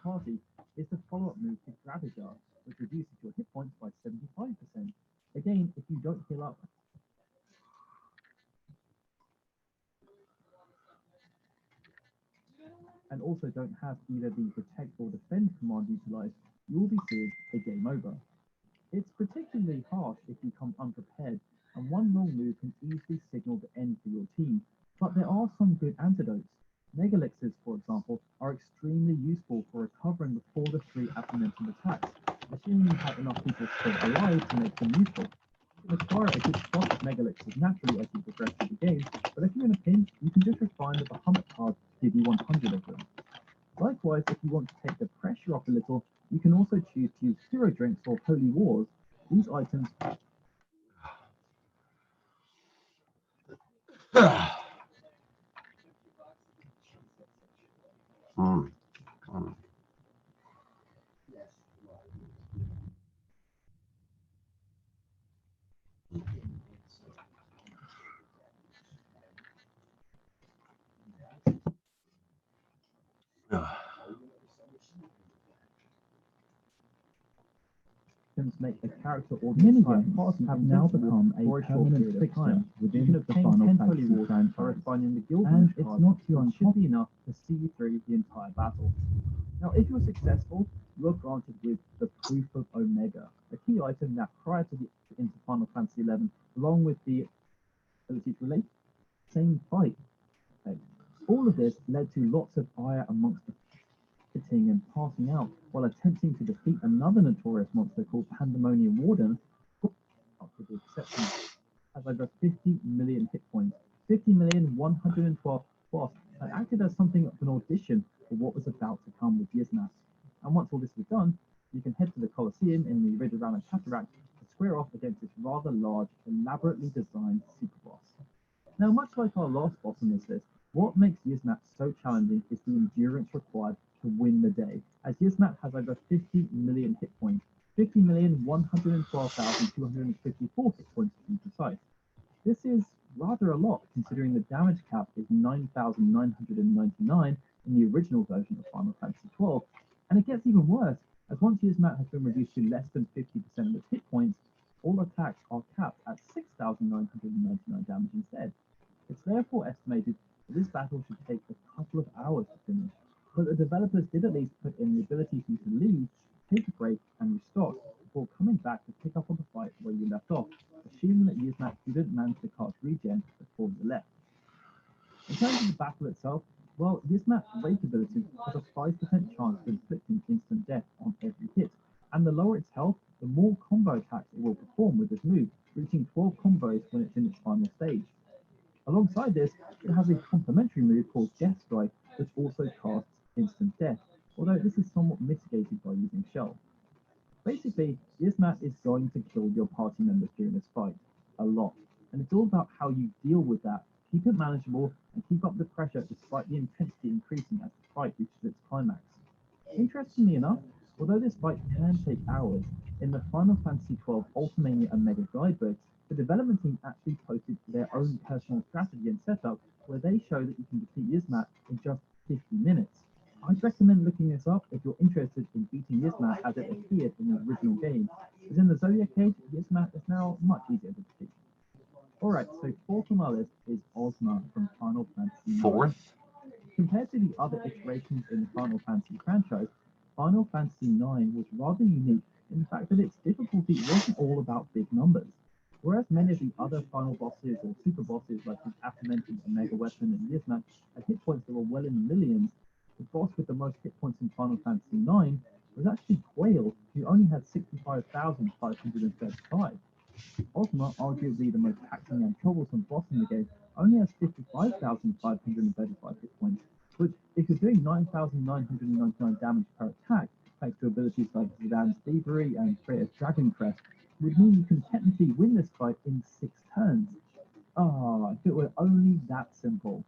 party is the follow-up move to Gravajar, which reduces your hit points by 75%. Again, if you don't heal up and also don't have either the protect or defend command utilized, you will be seeing a game over. It's particularly harsh if you come unprepared, and one wrong move can easily signal the end for your team, but there are some good antidotes. Megalixirs, for example, are extremely useful for recovering before the three aforementioned attacks, assuming you have enough people still alive to make them useful. You can acquire a good stock of Megalixirs naturally as you progress through the game, but if you're in a pinch, you can just refine the Bahamut card to give you 100 of them. Likewise, if you want to take the pressure off a little, you can also choose to use Hero Drinks or Holy Wars. These items make a character or minigames have now become a permanent fixture within the Final Fantasy franchise, and it's not too uncommon enough to see you through the entire battle. Now, if you're successful, you are granted with the Proof of Omega, a key item that prior to the into Final Fantasy XI, along with the ability to relate same fight. Okay. All of this led to lots of ire amongst the hitting and passing out while attempting to defeat another notorious monster called Pandemonium Warden, after the exception, has over 50 million hit points, 50,112 boss, and acted as something of an audition for what was about to come with Yizmath. And once all this was done, you can head to the Colosseum in the Ridorama Cataract to square off against this rather large, elaborately designed super boss. Now, much like our last boss on this list, what makes Yizmath so challenging is the endurance required to win the day, as Yizmath has over 50 million hit points, 50,112,254 hit points to be precise. This is rather a lot, considering the damage cap is 9,999 in the original version of Final Fantasy XII, and it gets even worse, as once Yizmath has been reduced to less than 50% of its hit points, all attacks are capped at 6,999 damage instead. It's therefore estimated that this battle should take a couple of hours to finish, but the developers did at least put in the ability for you to leave, take a break, and restock before coming back to pick up on the fight where you left off, assuming that Yizmath didn't manage to cast regen before you left. In terms of the battle itself, well, Yizmath's rate ability has a 5% chance of inflicting instant death on every hit, and the lower its health, the more combo attacks it will perform with this move, reaching 12 combos when it's in its final stage. Alongside this, it has a complementary move called Death Strike, which also casts instant death, although this is somewhat mitigated by using Shell. Basically, Yizmath is going to kill your party members during this fight, a lot, and it's all about how you deal with that, keep it manageable, and keep up the pressure despite the intensity increasing as the fight reaches its climax. Interestingly enough, although this fight can take hours, in the Final Fantasy XII Ultimania and Mega Guidebook, the development team actually posted their own personal strategy and setup where they show that you can defeat Yizmath in just 50 minutes. I'd recommend looking this up if you're interested in beating Yizmath as it appeared in the original game, as in the Zodiac Age, Yizmath is now much easier to defeat. Alright, so fourth on our list is Ozma from Final Fantasy IX. Fourth? Compared to the other iterations in the Final Fantasy franchise, Final Fantasy IX was rather unique in the fact that its difficulty wasn't all about big numbers. Whereas many of the other final bosses or super bosses like the aforementioned Omega Weapon and Yizmath had hit points that were well in the millions, the boss with the most hit points in Final Fantasy IX was actually Quail, who only had 65,535. Ozma, arguably the most taxing and troublesome boss in the game, only has 55,535 hit points, which, if you're doing 9,999 damage per attack, thanks to abilities like Zidane's Thievery and Freya's Dragon Crest, would mean you can technically win this fight in 6 turns. If it were only that simple.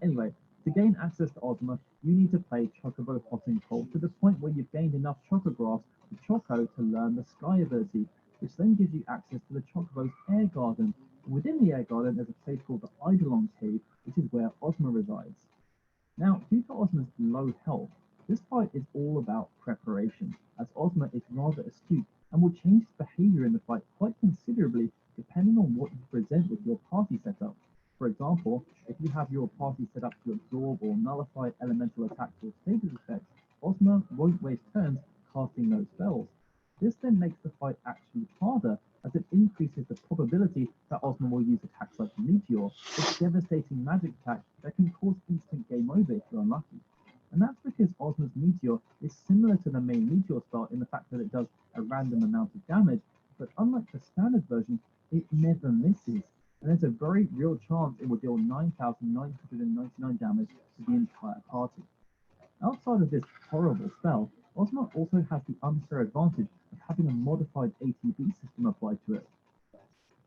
Anyway, to gain access to Ozma, you need to play Chocobo Hot and Cold to the point where you've gained enough Chocograss to Choco to learn the Sky ability, which then gives you access to the Chocobo's Air Garden. And within the Air Garden, there's a place called the Eidolon Cave, which is where Ozma resides. Now, due to Ozma's low health, This fight is all about preparation, as Ozma is rather astute and will change its behavior in the fight quite considerably depending on what you present with your party setup. For example, if you have your party set up to absorb or nullify elemental attacks or status effects, Ozma won't waste turns casting those spells. This then makes the fight actually harder, as it increases the probability that Ozma will use attacks like Meteor, a devastating magic attack that can cause instant game over if you're unlucky. And that's because Ozma's Meteor is similar to the main Meteor style in the fact that it does a random amount of damage, but unlike the standard version, it never misses. And there's a very real chance it will deal 9,999 damage to the entire party. Outside of this horrible spell, Ozma also has the unfair advantage of having a modified ATB system applied to it.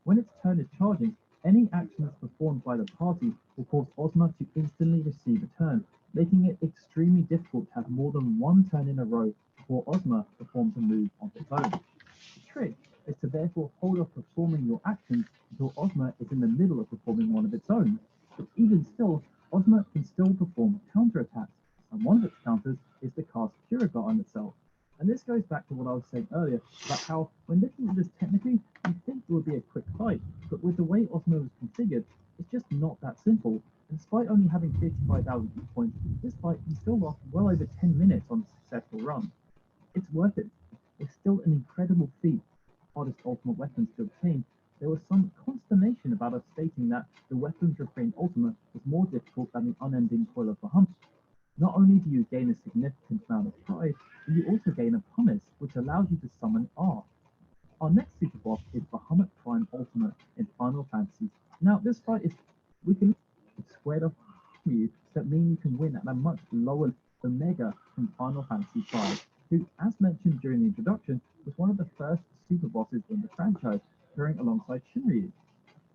When its turn is charging, any action that's performed by the party will cause Ozma to instantly receive a turn, making it extremely difficult to have more than one turn in a row before Ozma performs a move of its own. The trick is to therefore hold off performing your actions until Ozma is in the middle of performing one of its own. But even still, Ozma can still perform counterattacks, and one of its counters is to cast Curagar on itself. And this goes back to what I was saying earlier about how, when looking at this technically, you'd think it would be a quick fight, but with the way Ozma was configured, it's just not that simple. And despite only having 55,000 hit points, this fight can still last well over 10 minutes on a successful run. It's worth it. It's still an incredible feat, hardest ultimate weapons to obtain. There was some consternation about us stating that the weapons refrain ultimate was more difficult than the unending coil of Bahamut. Not only do you gain a significant amount of pride, but you also gain a promise, which allows you to summon R. Our next super boss is Bahamut Prime Ultimate in Final Fantasy. Now, this fight is, we can squared off you that mean you can win at a much lower than Mega from Final Fantasy V, who, as mentioned during the introduction, was one of the first super bosses in the franchise, appearing alongside Shinryu.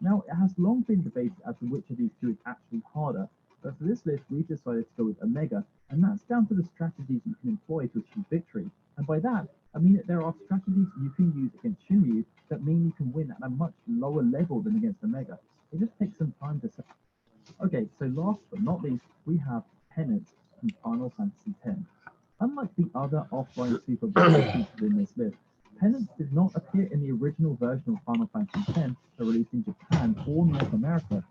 Now, it has long been debated as to which of these two is actually harder, but for this list, we've decided to go with Omega, and that's down to the strategies you can employ to achieve victory. And by that, I mean that there are strategies you can use against Shinryu that mean you can win at a much lower level than against Omega. It just takes some time to set. Okay, so last but not least, we have Penance from Final Fantasy X. Unlike the other offline super bosses featured in this list, Penance did not appear in the original version of Final Fantasy X released in Japan or North America.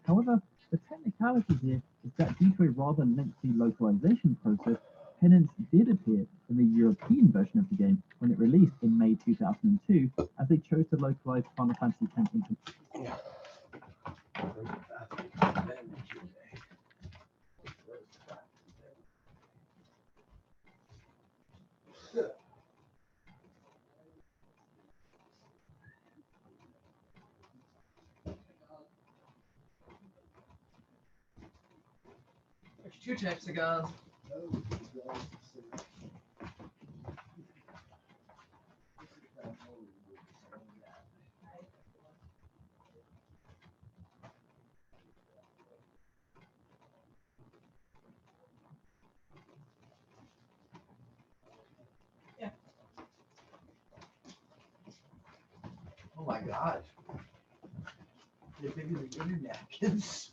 However, the technicality here is that due to a rather lengthy localization process, Penance did appear in the European version of the game when it released in May 2002, as they chose to localize Final Fantasy X into. There's 2 types of guns. Yeah. Oh my gosh. They're bigger than internet napkins.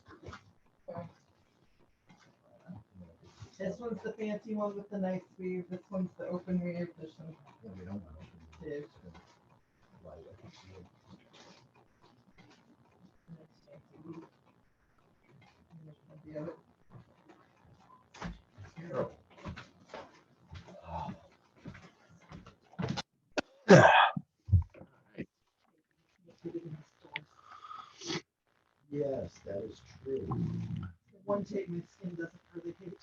This one's the fancy one with the nice sleeve. This one's the open weave. This one. Yeah, we don't want to. Is. The other. Yes, that is true. One tape my skin doesn't really hate.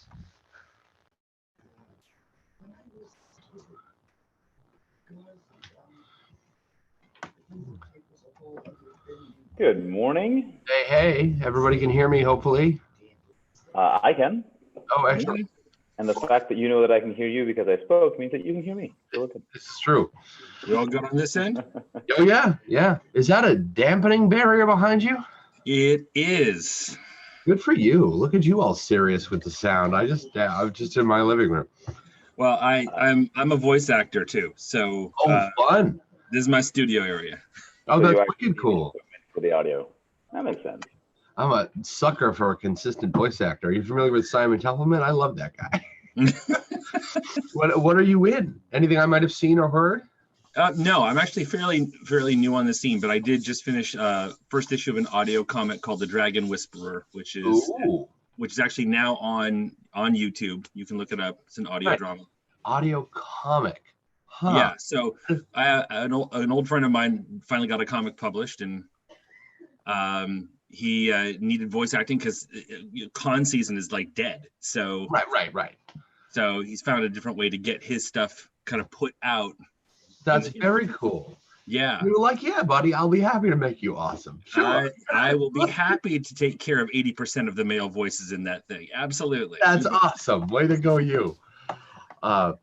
Good morning. Hey, everybody can hear me, hopefully. I can. Oh, excellent. And the fact that you know that I can hear you because I spoke means that you can hear me. So look at- This is true. We all good on this end? Oh, yeah. Is that a dampening barrier behind you? It is. Good for you. Look at you all serious with the sound. I'm just in my living room. Well, I'm a voice actor too, so Fun. this is my studio area. Oh, So that's you actually wicked need cool. equipment for the audio. That makes sense. I'm a sucker for a consistent voice actor. Are you familiar with Simon Templeman? I love that guy. What are you in? Anything I might have seen or heard? No, I'm actually fairly new on the scene, but I did just finish first issue of an audio comic called The Dragon Whisperer, which is actually now on YouTube. You can look it up. It's an audio drama. Audio comic. Huh. Yeah. So an old friend of mine finally got a comic published, and he needed voice acting because con season is like dead. So Right. So he's found a different way to get his stuff kind of put out. That's very cool. Yeah. You were like, yeah, buddy, I'll be happy to make you awesome. Sure. I will be happy to take care of 80% of the male voices in that thing. Absolutely. That's awesome. Way to go, you. And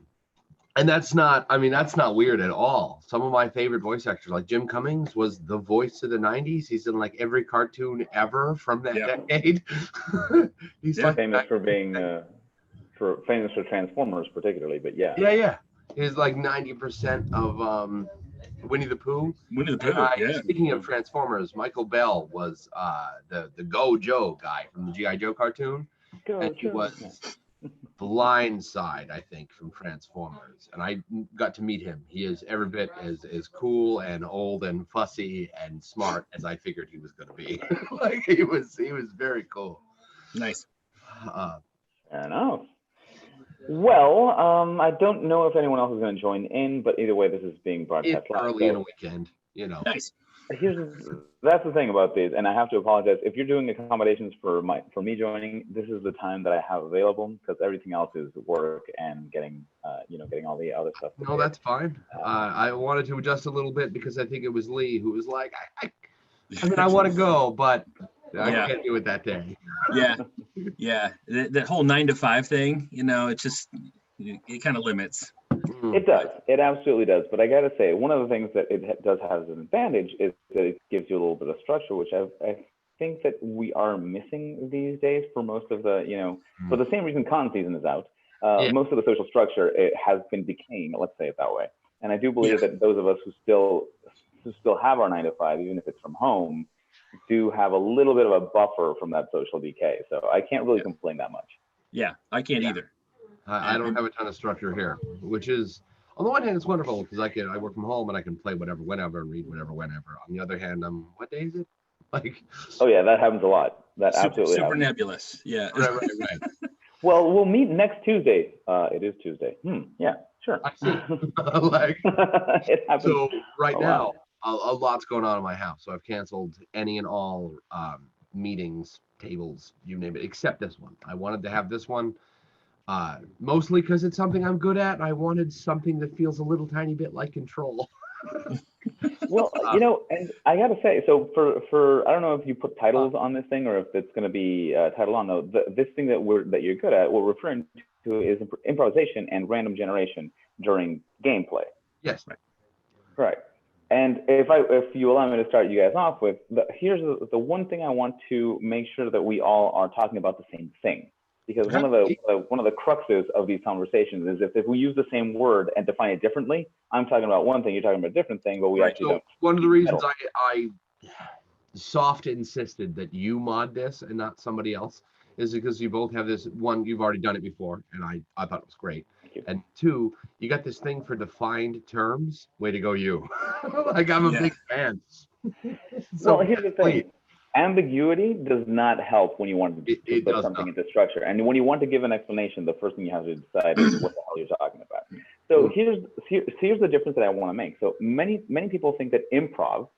that's not weird at all. Some of my favorite voice actors, like Jim Cummings, was the voice of the 90s. He's in like every cartoon ever from that decade. He's like famous for being famous for Transformers particularly, but yeah. Yeah. He's like 90% of Winnie the Pooh. Speaking of Transformers, Michael Bell was the Go Joe guy from the G.I. Joe cartoon. He was Blindside, I think, from Transformers. And I got to meet him. He is every bit as cool and old and fussy and smart as I figured he was going to be. Like he was very cool. Nice. Fair enough. Well, I don't know if anyone else is going to join in, but either way, this is being broadcast live. Early in a weekend, you know. Nice. That's the thing about these, and I have to apologize if you're doing accommodations for me joining. This is the time that I have available because everything else is work and getting all the other stuff. No, that's fine. I wanted to adjust a little bit because I think it was Lee who was like, I mean, I want to go, but I can't do it that day. Yeah. That whole 9 to 5 thing, it kind of limits. It does. It absolutely does. But I got to say, one of the things that it does have as an advantage is that it gives you a little bit of structure, which I think that we are missing these days for most of the, for the same reason con season is out. Most of the social structure, it has been decaying, let's say it that way. And I do believe that those of us who still have our 9 to 5, even if it's from home, do have a little bit of a buffer from that social decay. So I can't really complain that much. Yeah, I can't either. I don't have a ton of structure here, which is, on the one hand, it's wonderful because I work from home and I can play whatever, whenever, and read whatever, whenever. On the other hand, what day is it? Like, oh yeah, that happens a lot. That absolutely super happens. Nebulous. Yeah. Right. Well, we'll meet next Tuesday. It is Tuesday. Yeah, sure. I see. It happens. So right now, a lot's going on in my house. So I've canceled any and all meetings, tables, you name it, except this one. I wanted to have this one. Mostly because it's something I'm good at, and I wanted something that feels a little tiny bit like Control. Well, and I gotta say, so for I don't know if you put titles on this thing or if it's going to be titled on though. This thing that you're good at, what we're referring to is improvisation and random generation during gameplay. Yes. Right. And if you allow me to start you guys off with, here's the one thing I want to make sure that we all are talking about the same thing. Because one of the cruxes of these conversations is if we use the same word and define it differently, I'm talking about one thing, you're talking about a different thing, but we actually don't. One of the reasons I soft insisted that you mod this and not somebody else is because you both have this one, you've already done it before, and I thought it was great. And 2, you got this thing for defined terms. Way to go, you. Like, I'm a big fan. So well, here's the thing. Ambiguity does not help when you want to put something into structure. And when you want to give an explanation, the first thing you have to decide is what the hell you're talking about. So here's the difference that I want to make. So many people think that improv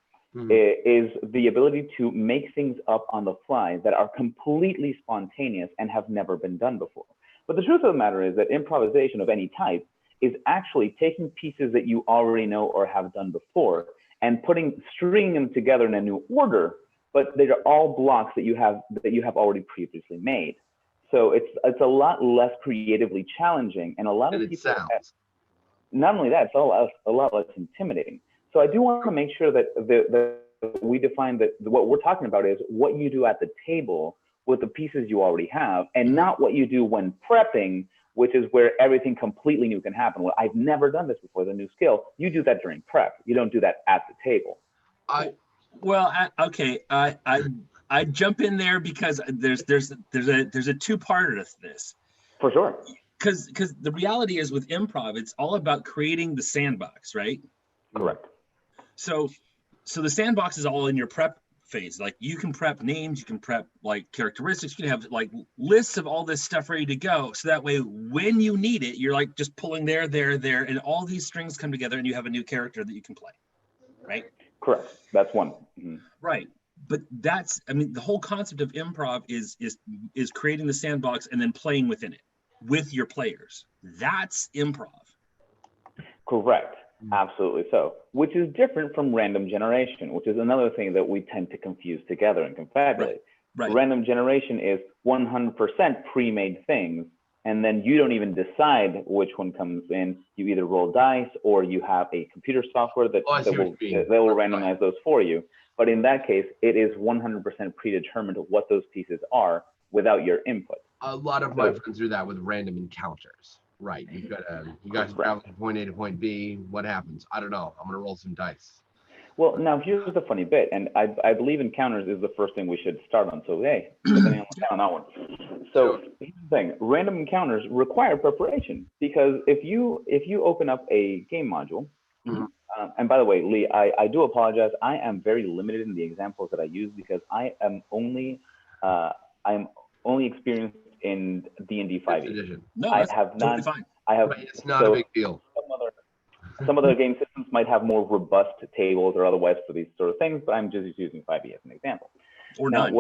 is the ability to make things up on the fly that are completely spontaneous and have never been done before. But the truth of the matter is that improvisation of any type is actually taking pieces that you already know or have done before and stringing them together in a new order. But they are all blocks that you have already previously made. So it's a lot less creatively challenging, and a lot of people. Not only that, it's a lot less intimidating. So I do want to make sure that we define that what we're talking about is what you do at the table with the pieces you already have, and not what you do when prepping, which is where everything completely new can happen. Well, I've never done this before, the new skill. You do that during prep. You don't do that at the table. I jump in there because there's a two-parter to this. For sure. because the reality is with improv, it's all about creating the sandbox, right? Correct. So the sandbox is all in your prep phase. Like you can prep names, you can prep like characteristics, you can have like lists of all this stuff ready to go. So that way, when you need it, you're like just pulling there, and all these strings come together and you have a new character that you can play, right? Correct. That's one. Mm-hmm. Right. But that's, I mean, the whole concept of improv is creating the sandbox and then playing within it with your players. That's improv. Correct. Absolutely so. Which is different from random generation, which is another thing that we tend to confuse together and confabulate. Right. Random generation is 100% pre-made things, and then you don't even decide which one comes in. You either roll dice or you have a computer software that will randomize those for you. But in that case, it is 100% predetermined what those pieces are without your input. A lot of my friends do that with random encounters. Right. You guys travel from point A to point B. What happens? I don't know. I'm gonna roll some dice. Well, now here's the funny bit, and I believe encounters is the first thing we should start on. So hey, depending on that one. So here's the thing: random encounters require preparation, because if you open up a game module, and by the way, Lee, I do apologize. I am very limited in the examples that I use because I am only experienced in D&D 5e. No, I have not. Totally fine. I have. It's not a big deal. Some other game systems might have more robust tables or otherwise for these sort of things, but I'm just using 5e as an example. Or now, none.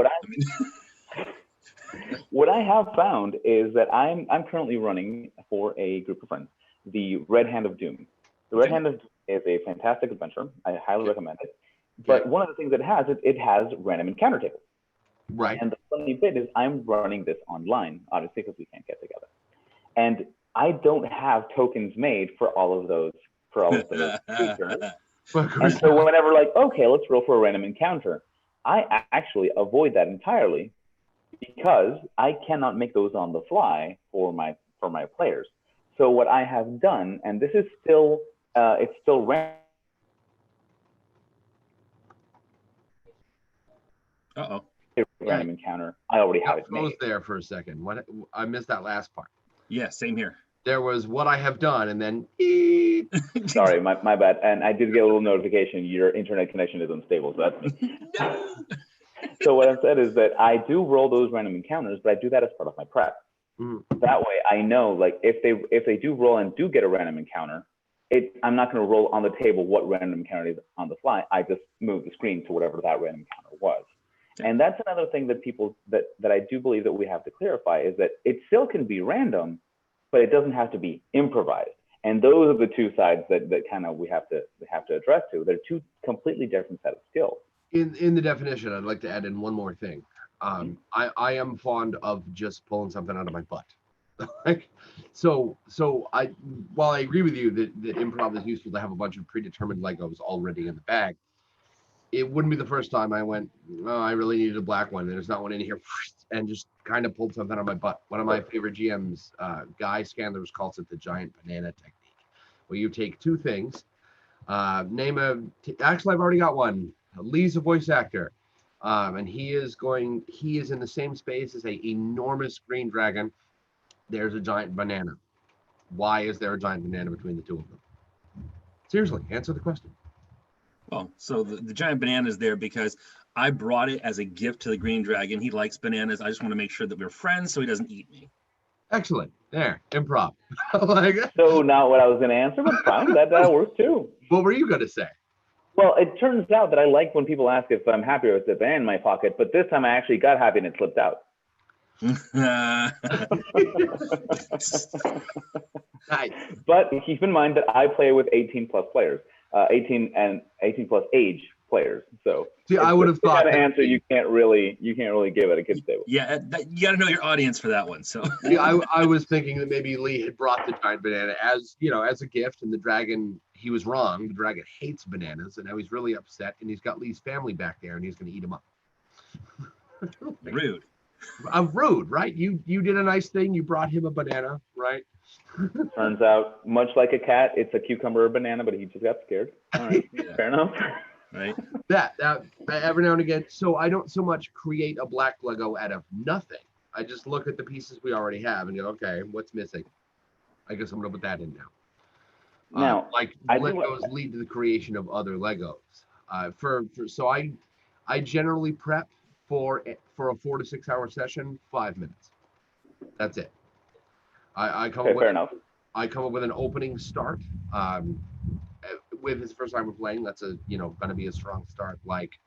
What I have found is that I'm currently running for a group of friends the Red Hand of Doom. The Red Hand of Doom is a fantastic adventure. I highly recommend it. But one of the things that it has random encounter tables. Right. And the funny bit is I'm running this online, obviously, because we can't get together. And I don't have tokens made for all of those creatures. And so whenever like, okay, let's roll for a random encounter, I actually avoid that entirely because I cannot make those on the fly for my players. So what I have done, and this is still it's still random. Random encounter. I already have it made. There for a second. What I missed that last part. Yeah, same here. There was what I have done, and then. Sorry, my bad. And I did get a little notification. Your internet connection is unstable. So that's me. So what I've said is that I do roll those random encounters, but I do that as part of my prep. That way, I know like if they do roll and do get a random encounter, I'm not going to roll on the table what random encounter is on the fly. I just move the screen to whatever that random encounter was. And that's another thing that people that I do believe that we have to clarify is that it still can be random, but it doesn't have to be improvised. And those are the two sides that kind of we have to address to. They're two completely different set of skills. In the definition, I'd like to add in one more thing. I am fond of just pulling something out of my butt. While I agree with you that improv is useful to have a bunch of predetermined Legos already in the bag, it wouldn't be the first time I went, oh, I really needed a black one. There's not one in here, and just kind of pulled something out of my butt. One of my favorite GMs, Guy Scandlers, calls it the giant banana technique, where you take two things, actually, I've already got one. Lee's a voice actor, and he is in the same space as a enormous green dragon. There's a giant banana. Why is there a giant banana between the two of them? Seriously, answer the question. Well, so the giant banana is there because I brought it as a gift to the green dragon. He likes bananas. I just want to make sure that we're friends so he doesn't eat me. Excellent. There, improv. So not what I was going to answer, but fine. That works too. What were you going to say? Well, it turns out that I like when people ask if I'm happy with the banana in my pocket, but this time I actually got happy and it slipped out. Nice. But keep in mind that I play with 18 plus players, 18 plus age players. So see, I would have thought that answer you can't really give at a kid's table. Yeah, you got to know your audience for that one. So yeah, I was thinking that maybe Lee had brought the giant banana as a gift, and the dragon. He was wrong. The dragon hates bananas, and now he's really upset, and he's got Lee's family back there, and he's going to eat them up. Rude. Rude, right? You did a nice thing. You brought him a banana, right? Turns out, much like a cat, it's a cucumber or banana, but he just got scared. All right, yeah. Fair enough. Right. That every now and again. So I don't so much create a black Lego out of nothing. I just look at the pieces we already have and go, okay, what's missing? I guess I'm gonna put that in now. Now, like Legos lead to the creation of other Legos. So I generally prep for a 4 to 6 hour session, 5 minutes. That's it. I come up with, fair enough. I come up with an opening start. With his first time playing, that's gonna be a strong start. Like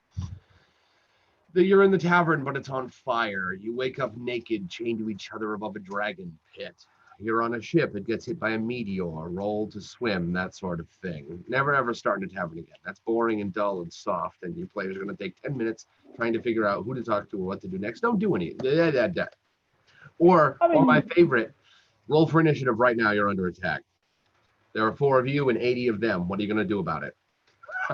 you're in the tavern, but it's on fire. You wake up naked, chained to each other above a dragon pit. You're on a ship, it gets hit by a meteor, roll to swim, that sort of thing. Never ever start in a tavern again. That's boring and dull and soft, and your players are going to take 10 minutes trying to figure out who to talk to or what to do next. Don't do any. Or my favorite, roll for initiative right now, you're under attack. There are 4 of you and 80 of them. What are you going to do about it?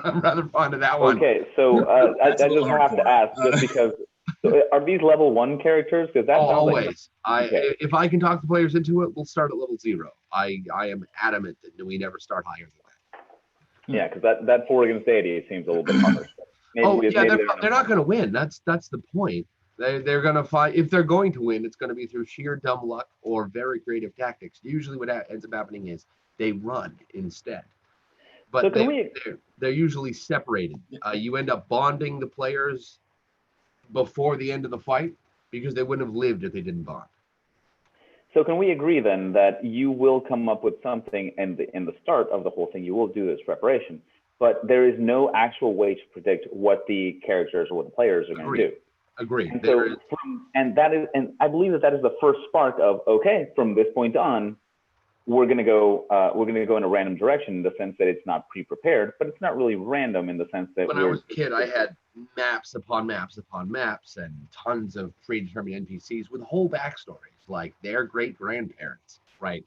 I'm rather fond of that one. Okay, so I just have to ask, just because, so are these level 1 characters? Because that's always. If I can talk the players into it, we'll start at level 0. I am adamant that we never start higher than that. Yeah, because that 4 against 80 seems a little bit harder. They're not going to win. That's the point. They're going to find, if they're going to win, it's going to be through sheer dumb luck or very creative tactics. Usually what ends up happening is they run instead. But so they're usually separated. You end up bonding the players before the end of the fight because they wouldn't have lived if they didn't bond. So can we agree then that you will come up with something in the start of the whole thing, you will do this preparation, but there is no actual way to predict what the characters or what the players are going to do. Agree. And so and I believe that is the first spark of, okay, from this point on, we're going to go in a random direction in the sense that it's not pre-prepared, but it's not really random in the sense that when I was a kid, I had maps upon maps upon maps and tons of predetermined NPCs with whole backstories, like their great grandparents, right?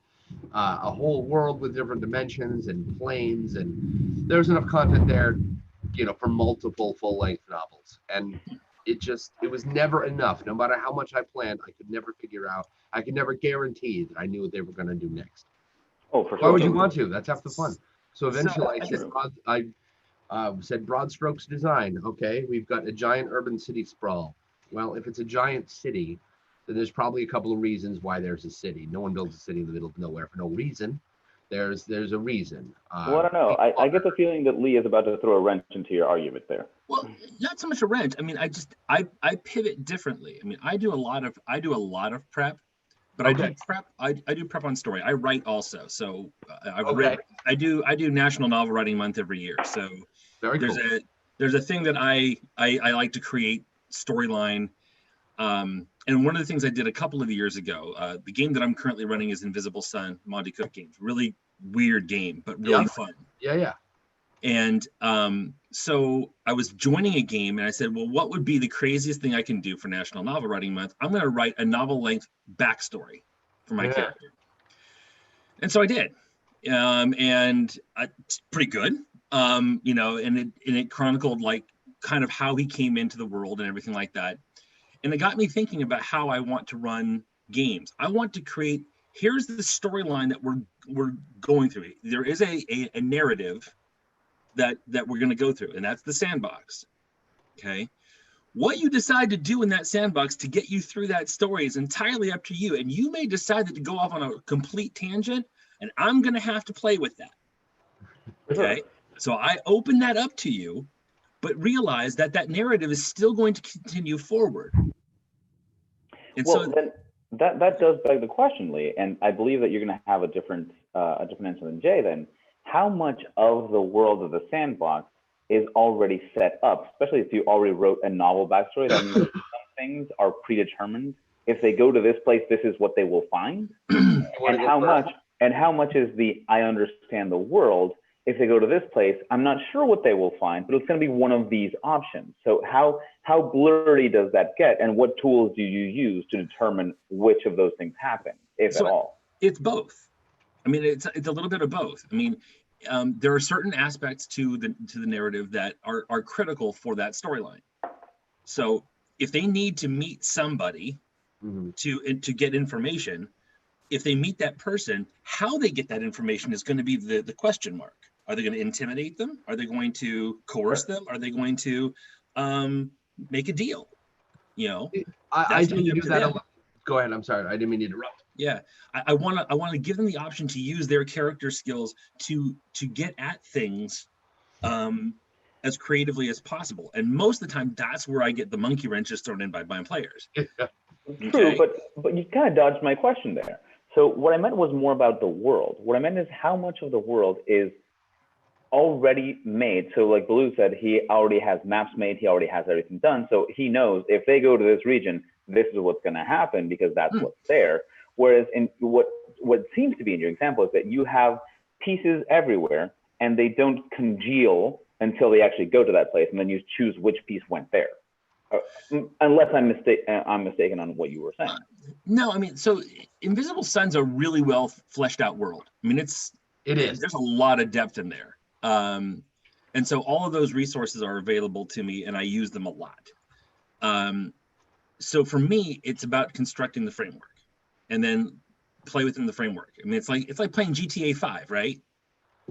A whole world with different dimensions and planes, and there's enough content there, for multiple full-length novels. And it was never enough. No matter how much I planned, I could never figure out. I could never guarantee that I knew what they were going to do next. Oh, for sure. Why would you want to? That's half the fun. So eventually, I said broad strokes design. Okay, we've got a giant urban city sprawl. Well, if it's a giant city, then there's probably a couple of reasons why there's a city. No one builds a city in the middle of nowhere for no reason. There's a reason. Well, I don't know. I get the feeling that Lee is about to throw a wrench into your argument there. Well, not so much a wrench. I mean, I pivot differently. I mean, I do a lot of prep, but okay. I do prep on story. I write also. So I do National Novel Writing Month every year. So there's a thing that I like to create storyline. And one of the things I did a couple of years ago, the game that I'm currently running is Invisible Sun, Monty Cook game. Really weird game, but really fun. Yeah. And so I was joining a game and I said, well, what would be the craziest thing I can do for National Novel Writing Month? I'm going to write a novel-length backstory for my character. And so I did. And it's pretty good. And it chronicled like kind of how he came into the world and everything like that. And it got me thinking about how I want to run games. I want to create, here's the storyline that we're going through. There is a narrative that we're going to go through, and that's the sandbox. Okay. What you decide to do in that sandbox to get you through that story is entirely up to you. And you may decide that to go off on a complete tangent, and I'm going to have to play with that. Okay. So I open that up to you, but realize that narrative is still going to continue forward. And then that does beg the question, Lee, and I believe that you're going to have a different answer than Jay. Then, how much of the world of the sandbox is already set up? Especially if you already wrote a novel backstory, that means some things are predetermined. If they go to this place, this is what they will find. And how much is the I understand the world? If they go to this place, I'm not sure what they will find, but it's going to be one of these options. So how blurry does that get, and what tools do you use to determine which of those things happen, if at all? It's both. I mean, it's a little bit of both. I mean, there are certain aspects to the narrative that are critical for that storyline. So if they need to meet somebody to get information, if they meet that person, how they get that information is going to be the question mark. Are they going to intimidate them? Are they going to coerce them? Are they going to make a deal? I didn't do that. Go ahead. I'm sorry. I didn't mean to interrupt. Yeah, I want to give them the option to use their character skills to get at things as creatively as possible. And most of the time, that's where I get the monkey wrenches thrown in by players. True, Okay. but you kind of dodged my question there. So what I meant was more about the world. What I meant is how much of the world is already made. So like Blue said, he already has maps made, he already has everything done. So he knows if they go to this region, this is what's going to happen because that's what's there. Whereas in what seems to be in your example is that you have pieces everywhere and they don't congeal until they actually go to that place, and then you choose which piece went there. Unless I'm mistaken on what you were saying. No, I mean, so Invisible Sun's a really well fleshed out world. I mean, it is. There's a lot of depth in there. And so all of those resources are available to me and I use them a lot. So for me, it's about constructing the framework and then play within the framework. I mean, it's like playing GTA 5, right?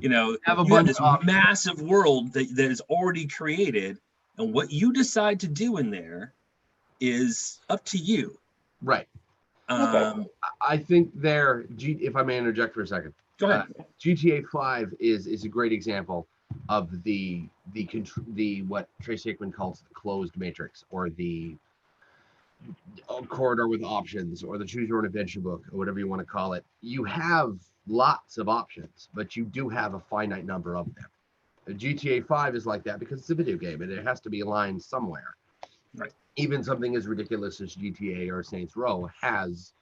You know, you have this massive world that is already created, and what you decide to do in there is up to you. Right. I think if I may interject for a second. Go ahead. GTA 5 is a great example of the what Tracy Hickman calls the closed matrix, or the corridor with options, or the choose your own adventure book, or whatever you want to call it. You have lots of options, but you do have a finite number of them. GTA 5 is like that because it's a video game and it has to be aligned somewhere. Right. Even something as ridiculous as GTA or Saints Row has,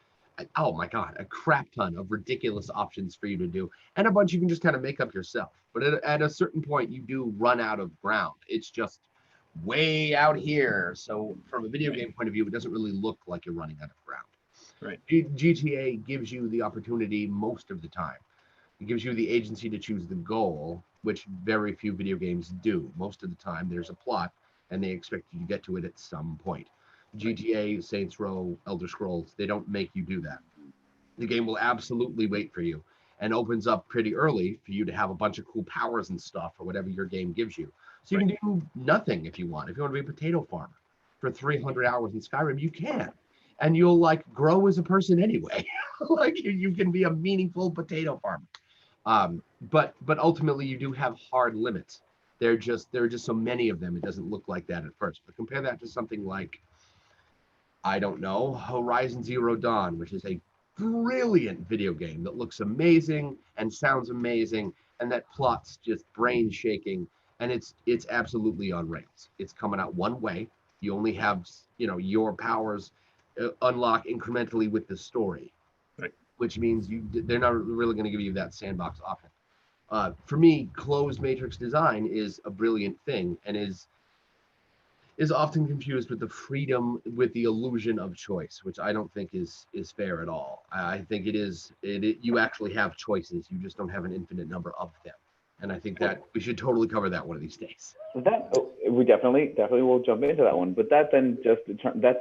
oh my God, a crap ton of ridiculous options for you to do, and a bunch you can just kind of make up yourself. But at a certain point, you do run out of ground. It's just way out here. So from a video game point of view, it doesn't really look like you're running out of ground. Right. GTA gives you the opportunity most of the time. It gives you the agency to choose the goal, which very few video games do. Most of the time, there's a plot, and they expect you to get to it at some point. GTA, Saints Row, Elder Scrolls, they don't make you do that. The game will absolutely wait for you and opens up pretty early for you to have a bunch of cool powers and stuff or whatever your game gives you. So you can do nothing if you want. If you want to be a potato farmer for 300 hours in Skyrim, you can. And you'll like grow as a person anyway. Like you can be a meaningful potato farmer. But ultimately you do have hard limits. There are just so many of them. It doesn't look like that at first. But compare that to something like, I don't know, Horizon Zero Dawn, which is a brilliant video game that looks amazing and sounds amazing, and that plot's just brain shaking, and it's absolutely on rails. It's coming out one way. You only have, your powers unlock incrementally with the story, right? Which means they're not really going to give you that sandbox option. For me, closed matrix design is a brilliant thing, and is often confused with the freedom, with the illusion of choice, which I don't think is fair at all. I think you actually have choices. You just don't have an infinite number of them. And I think that we should totally cover that one of these days. We definitely will jump into that one. But that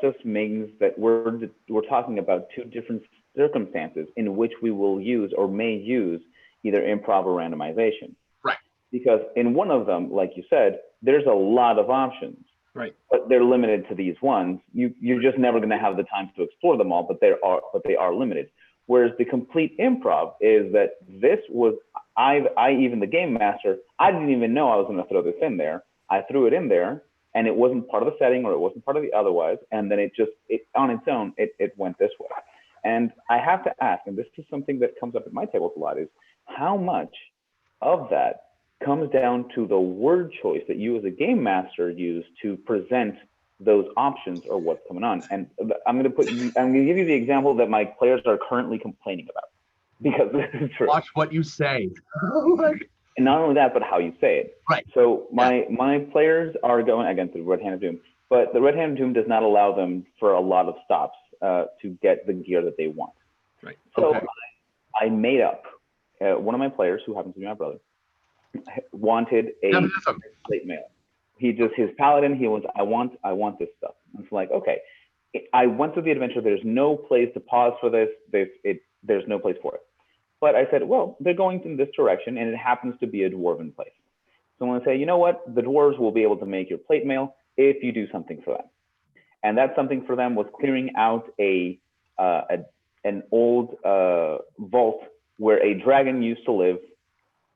just means that we're talking about two different circumstances in which we will use or may use either improv or randomization. Right. Because in one of them, like you said, there's a lot of options. Right. But they're limited to these ones. You're just never going to have the time to explore them all, but they are limited. Whereas the complete improv is that this was, even the game master, I didn't even know I was going to throw this in there. I threw it in there, and it wasn't part of the setting, or it wasn't part of the otherwise, and then it on its own, it went this way. And I have to ask, and this is something that comes up at my tables a lot, is how much of that comes down to the word choice that you as a game master use to present those options or what's coming on. And I'm going to give you the example that my players are currently complaining about, because this is true. Watch what you say. And not only that, but how you say it. Right. So my players are going against the Red Hand of Doom, but the Red Hand of Doom does not allow them for a lot of stops to get the gear that they want. Right. So I made up one of my players, who happens to be my brother, wanted a plate mail. His paladin, he was, I want this stuff. And it's like, okay. I went through the adventure. There's no place to pause for this. There's no place for it. But I said, well, they're going in this direction, and it happens to be a dwarven place. So I'm going to say, you know what? The dwarves will be able to make your plate mail if you do something for them. And that something for them was clearing out a an old vault where a dragon used to live,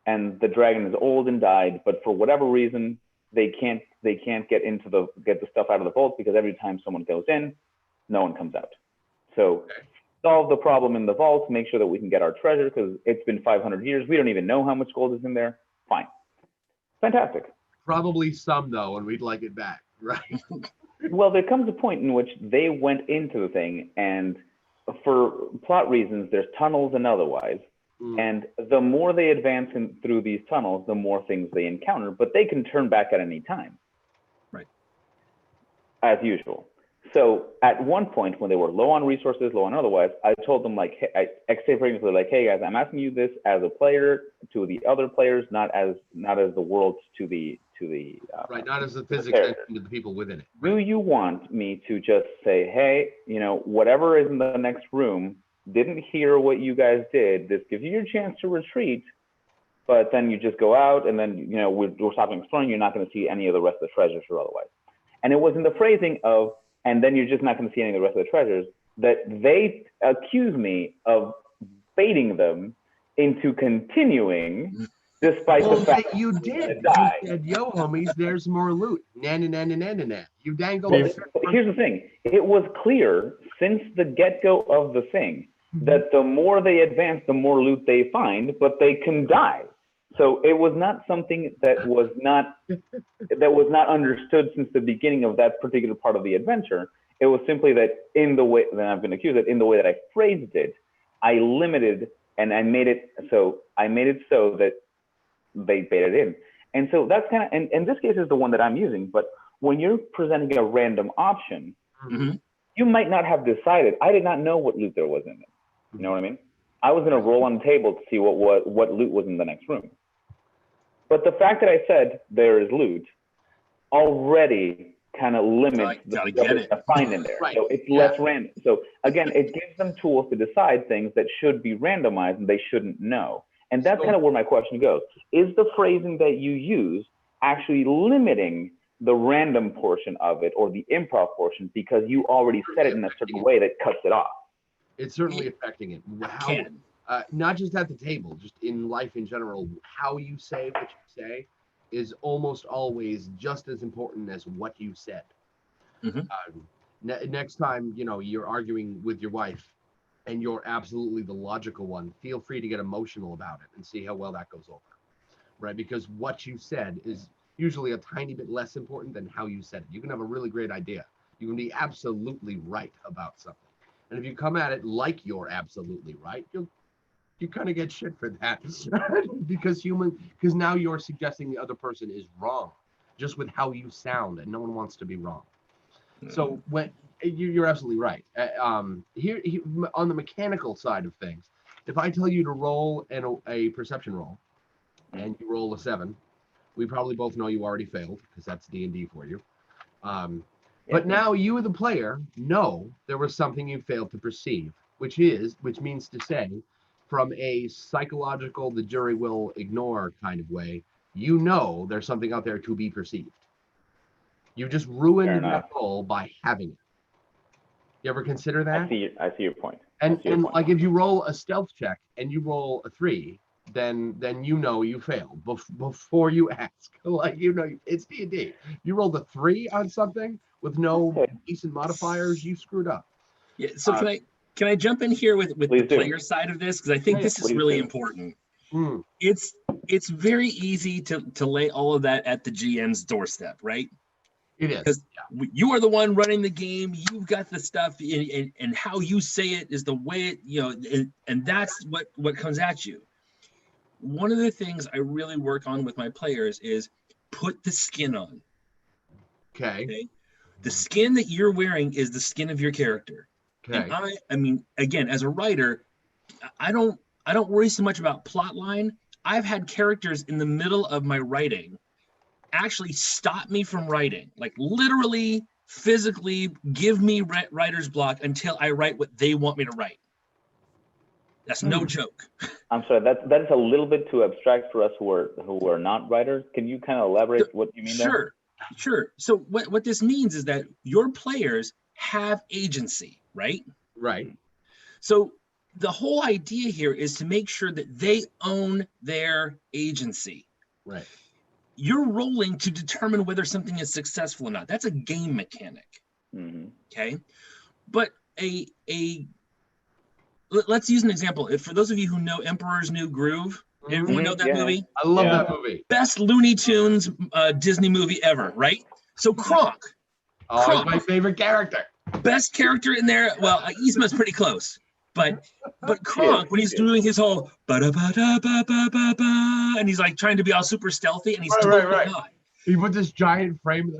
and the dragon is old and died, but for whatever reason they can't get the stuff out of the vault, because every time someone goes in, no one comes out. So solve the problem in the vault, make sure that we can get our treasure, because it's been 500 years. We don't even know how much gold is in there. Fine. Fantastic. Probably some, though, and we'd like it back, right? Well, there comes a point in which they went into the thing, and for plot reasons, there's tunnels and otherwise. And the more they advance through these tunnels, the more things they encounter, but they can turn back at any time. Right. As usual. So at one point, when they were low on resources, low on otherwise, I told them, like, hey, extemporaneously, like, hey guys, I'm asking you this as a player to the other players, not as the world to the right, not as the physics and to the people within it. Do you want me to just say, hey, whatever is in the next room, didn't hear what you guys did, this gives you your chance to retreat, but then you just go out, and then we're stopping exploring, you're not going to see any of the rest of the treasures or otherwise. And it was in the phrasing of, and then you're just not going to see any of the rest of the treasures, that they accuse me of baiting them into continuing, despite the fact that you did. You said, yo, homies, there's more loot. Nah. You dangled. Here's the thing. It was clear since the get-go of the thing that the more they advance, the more loot they find, but they can die. So it was not something that was not understood since the beginning of that particular part of the adventure. It was simply that in the way that I've been accused that in the way that I phrased it, I limited and I made it so that they baited in. And so that's kind of, and in this case is the one that I'm using, but when you're presenting a random option, you might not have decided. I did not know what loot there was in it. You know what I mean? I was going to roll on the table to see what loot was in the next room. But the fact that I said there is loot already kind of limits what to find in there. Right. So it's less random. So again, it gives them tools to decide things that should be randomized and they shouldn't know. And that's kind of where my question goes. Is the phrasing that you use actually limiting the random portion of it or the improv portion because you already said it in a certain way that cuts it off? It's certainly affecting it. Not just at the table, just in life in general, how you say what you say is almost always just as important as what you said. Next time, you're arguing with your wife and you're absolutely the logical one, feel free to get emotional about it and see how well that goes over, right? Because what you said is usually a tiny bit less important than how you said it. You can have a really great idea. You can be absolutely right about something. And if you come at it like you're absolutely right, you kind of get shit for that because now you're suggesting the other person is wrong just with how you sound, and no one wants to be wrong. So when you're absolutely right. Here on the mechanical side of things, if I tell you to roll a perception roll and you roll a 7, we probably both know you already failed because that's D&D for you. But now you, the player, know there was something you failed to perceive, which means to say, from a psychological, the jury will ignore kind of way, there's something out there to be perceived. You just ruined that roll by having it. You ever consider that? I see your point. And like if you roll a stealth check and you roll a 3, then you failed before you ask. Like it's D&D. You rolled a 3 on something with no decent modifiers, you screwed up. Yeah. So can I jump in here with the player side of this, because I think this is really important. It's very easy to lay all of that at the GM's doorstep, right? It is. Because you are the one running the game. You've got the stuff, and how you say it is the way it, and that's what comes at you. One of the things I really work on with my players is put the skin on. Okay? The skin that you're wearing is the skin of your character. Okay. And I mean, again, as a writer, I don't worry so much about plot line. I've had characters in the middle of my writing actually stop me from writing, like literally, physically give me writer's block until I write what they want me to write. That's no joke. I'm sorry, that is a little bit too abstract for us who are not writers. Can you kind of elaborate what you mean there? Sure. So what this means is that your players have agency, right? Right. So the whole idea here is to make sure that they own their agency. Right. You're rolling to determine whether something is successful or not. That's a game mechanic. Mm-hmm. Okay. But let's use an example. If for those of you who know Emperor's New Groove, everyone know that movie? I love that movie. Best Looney Tunes Disney movie ever, right? So Kronk. Oh, he's my favorite character. Best character in there. Well, Yzma's pretty close. But Kronk, when he's doing his whole ba-da-ba-da-ba-ba-ba-ba, and he's like trying to be all super stealthy, and he's totally not. He put this giant frame.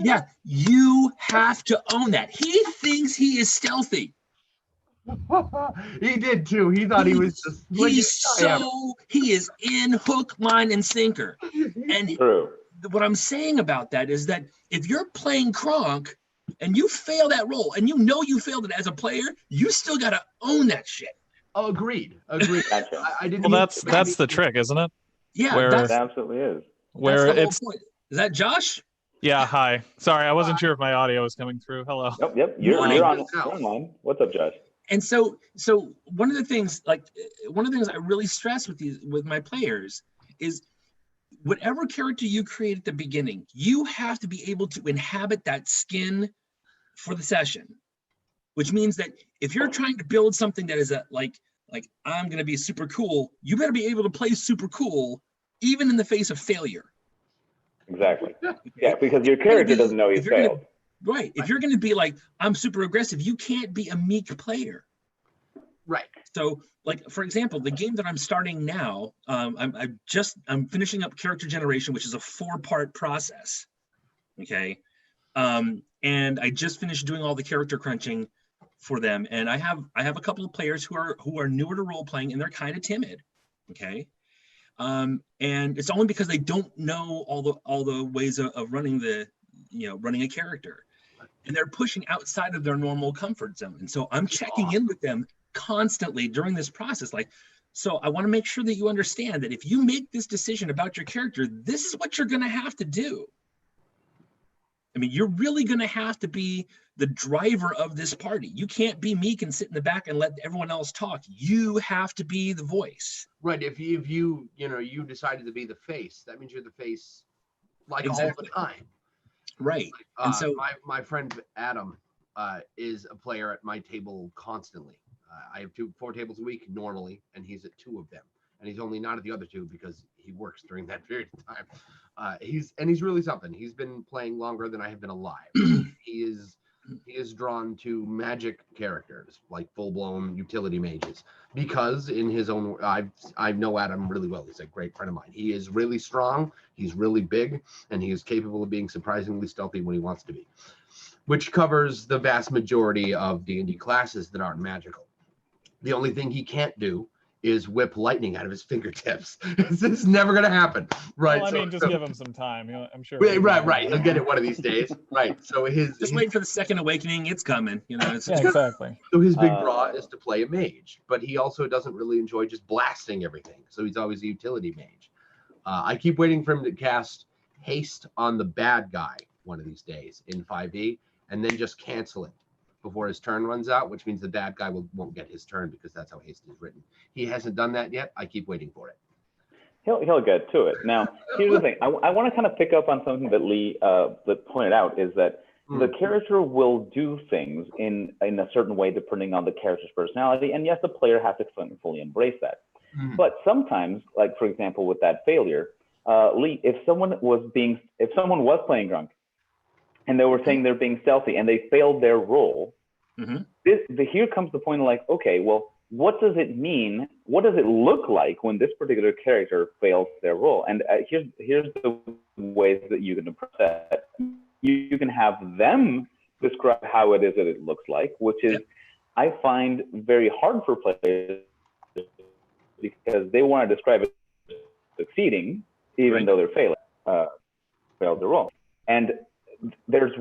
Yeah, you have to own that. He thinks he is stealthy. He did too. He thought he was just he is in hook, line, and sinker. And what I'm saying about that is that if you're playing Kronk and you fail that role, and you know you failed it as a player, you still got to own that shit. Oh, agreed. I didn't. Well, that's the trick, isn't it? Yeah, that absolutely is. Where it's is that Josh? Yeah, hi. Sorry, I wasn't sure if my audio was coming through. Hello. Yep. You're on line. What's up, Josh? And so one of the things I really stress with my players is whatever character you create at the beginning, you have to be able to inhabit that skin for the session, which means that if you're trying to build something that is like I'm going to be super cool, you better be able to play super cool even in the face of failure. Exactly. Yeah, because your character doesn't know he failed. Right. If you're going to be like, I'm super aggressive, you can't be a meek player. Right. So, like, for example, the game that I'm starting now, I'm finishing up character generation, which is a 4-part process. Okay. And I just finished doing all the character crunching for them. And I have a couple of players who are newer to role playing, and they're kind of timid. Okay. And it's only because they don't know all the ways of running running a character, and they're pushing outside of their normal comfort zone. And so I'm checking in with them constantly during this process. So I want to make sure that you understand that if you make this decision about your character, this is what you're going to have to do. I mean, you're really going to have to be the driver of this party. You can't be meek and sit in the back and let everyone else talk. You have to be the voice. Right. If you decided to be the face, that means you're the face all the time. Right. And so my friend Adam is a player at my table constantly. I have 4 tables a week normally, and he's at 2 of them. And he's only not at the other 2 because he works during that period of time. He's really something. He's been playing longer than I have been alive. He is drawn to magic characters, like full-blown utility mages, because in his own, I know Adam really well. He's a great friend of mine. He is really strong. He's really big, and he is capable of being surprisingly stealthy when he wants to be, which covers the vast majority of D&D classes that aren't magical. The only thing he can't do is whip lightning out of his fingertips. This is never going to happen, right? Well, I mean, just give him some time. I'm sure. Right. He'll get it one of these days, right? So just wait for the second awakening. It's coming. Exactly. So his big draw is to play a mage, but he also doesn't really enjoy just blasting everything. So he's always a utility mage. I keep waiting for him to cast haste on the bad guy one of these days in 5e, and then just cancel it before his turn runs out, which means the bad guy won't get his turn because that's how haste is written. He hasn't done that yet. I keep waiting for it. He'll get to it. Now, here's the thing. I want to kind of pick up on something that Lee pointed out, is that the character will do things in a certain way depending on the character's personality. And yes, the player has to fully embrace that. But sometimes, like for example, with that failure, Lee, if someone was playing drunk, and they were saying they're being stealthy, and they failed their role. Here comes the point of like, okay, well, what does it mean? What does it look like when this particular character fails their role? And here's the ways that you can approach that. You can have them describe how it is that it looks like, which is, I find very hard for players because they want to describe it succeeding, even though they're failed the role. And there's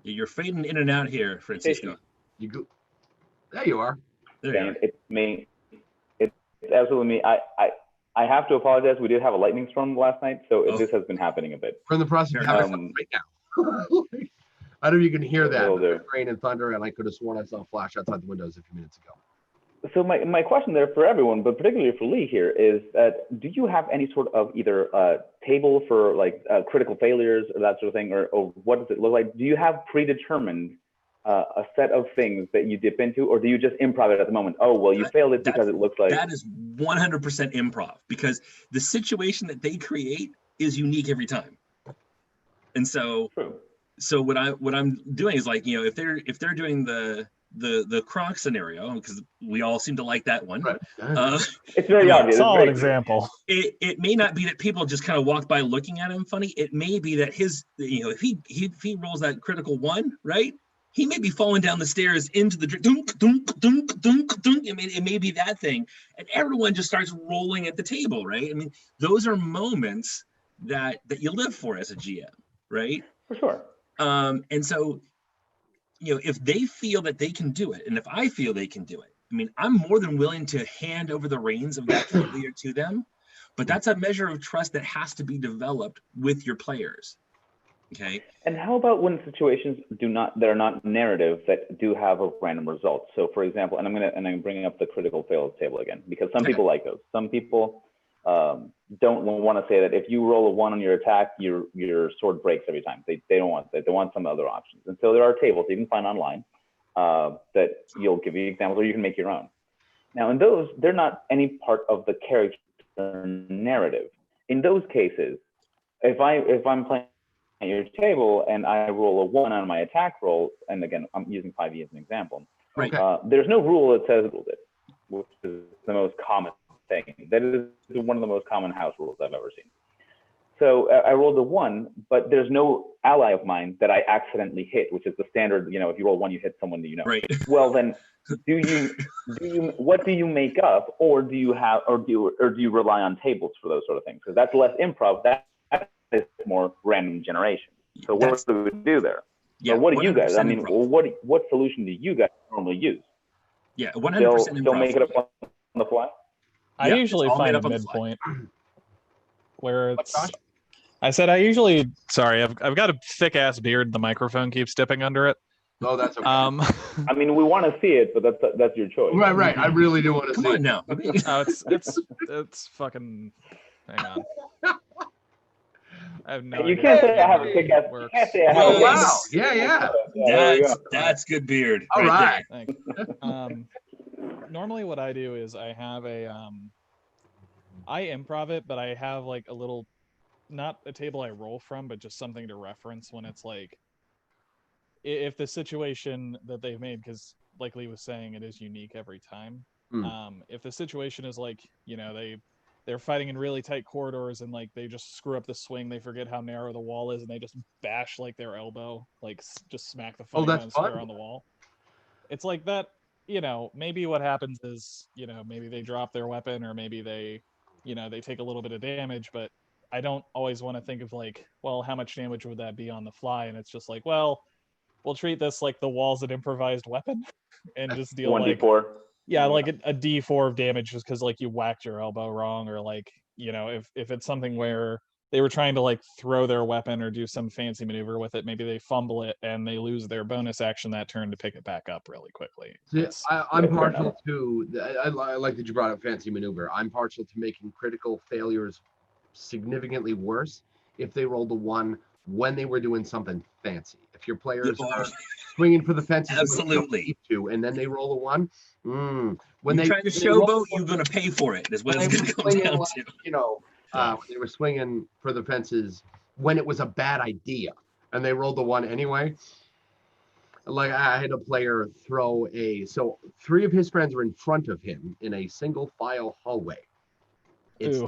you're fading in and out here, Francisco. There you are. It's me. It's absolutely me. I have to apologize. We did have a lightning storm last night, so this has been happening a bit. We're in the process of having right now. I don't know if you can hear that. Will do. Rain and thunder, and I could have sworn I saw a flash outside the windows a few minutes ago. So my question there for everyone, but particularly for Lee here, is that do you have any sort of either table for like critical failures or that sort of thing, or what does it look like? Do you have predetermined a set of things that you dip into, or do you just improv it at the moment? Oh, well, you failed it because it looks like... That is 100% improv, because the situation that they create is unique every time. And so, True. So what I'm doing is like, you know, if they're doing the Kronk scenario, because we all seem to like that one. Right. It's very obvious. Solid example. It may not be that people just kind of walk by looking at him funny. It may be that his, you know, if he rolls that critical one, right, he may be falling down the stairs into the dunk, dunk, dunk, dunk, dunk. I mean, it may be that thing, and everyone just starts rolling at the table, right? I mean, those are moments that you live for as a GM, right? For sure. And so, you know, if they feel that they can do it, and if I feel they can do it, I mean, I'm more than willing to hand over the reins of that failure to them. But that's a measure of trust that has to be developed with your players. Okay. And how about when situations that are not narrative, that do have a random result? So, for example, and I'm bringing up the critical fails table again, because some people like those. Some people don't want to say that if you roll a 1 on your attack, your sword breaks every time. They don't want that. They want some other options. And so there are tables you can find online that you'll give you examples, or you can make your own. Now, in those, they're not any part of the character narrative. In those cases, if I'm playing at your table and I roll a 1 on my attack roll, and again, I'm using 5e as an example, right. There's no rule that says it, which is the most common thing. That is one of the most common house rules I've ever seen. So I rolled a 1, but there's no ally of mine that I accidentally hit, which is the standard. You know, if you roll 1, you hit someone that you know. Right. Well, then, what do you make up, or do you rely on tables for those sort of things? Because that's less improv. That is more random generation. So what do we do there? Yeah. So what do you guys? I mean, improv. what solution do you guys normally use? Yeah, 100% improv. Still make it up on the fly. I usually find a midpoint where it's. I said I usually. Sorry, I've got a thick ass beard. The microphone keeps dipping under it. Oh, that's okay. I mean, we want to see it, but that's your choice. Right. I really do want to see it now. Oh, it's fucking. Hang on. I have no. You can't say I have a thick ass. You can't say I have a wow. Yeah. That's good beard. All right. Thanks. Normally what I do is I have I improv it, but I have like a little, not a table I roll from, but just something to reference when it's like, if the situation that they've made, because like Lee was saying, it is unique every time. If the situation is like, you know, they're fighting in really tight corridors and like they just screw up the swing, they forget how narrow the wall is, and they just bash like their elbow, like just smack the fighting square on the wall. It's like that. You know, maybe what happens is, you know, maybe they drop their weapon, or maybe they, you know, they take a little bit of damage, but I don't always want to think of like, well, how much damage would that be on the fly? And it's just like, well, we'll treat this like the wall's an improvised weapon and just deal 1d4. Yeah, like a d4 of damage just because like you whacked your elbow wrong, or like, you know, if it's something where they were trying to like throw their weapon or do some fancy maneuver with it, maybe they fumble it and they lose their bonus action that turn to pick it back up really quickly. See, I'm partial to, I like that you brought up fancy maneuver. I'm partial to making critical failures significantly worse if they rolled a 1 when they were doing something fancy. If your players are swinging for the fences, absolutely, and then they roll a 1, when you're trying to showboat, you're going to pay for it. Is what it's going to come down to. You know, when they were swinging for the fences when it was a bad idea, and they rolled the 1 anyway. Like I had a player throw so 3 of his friends were in front of him in a single file hallway. It's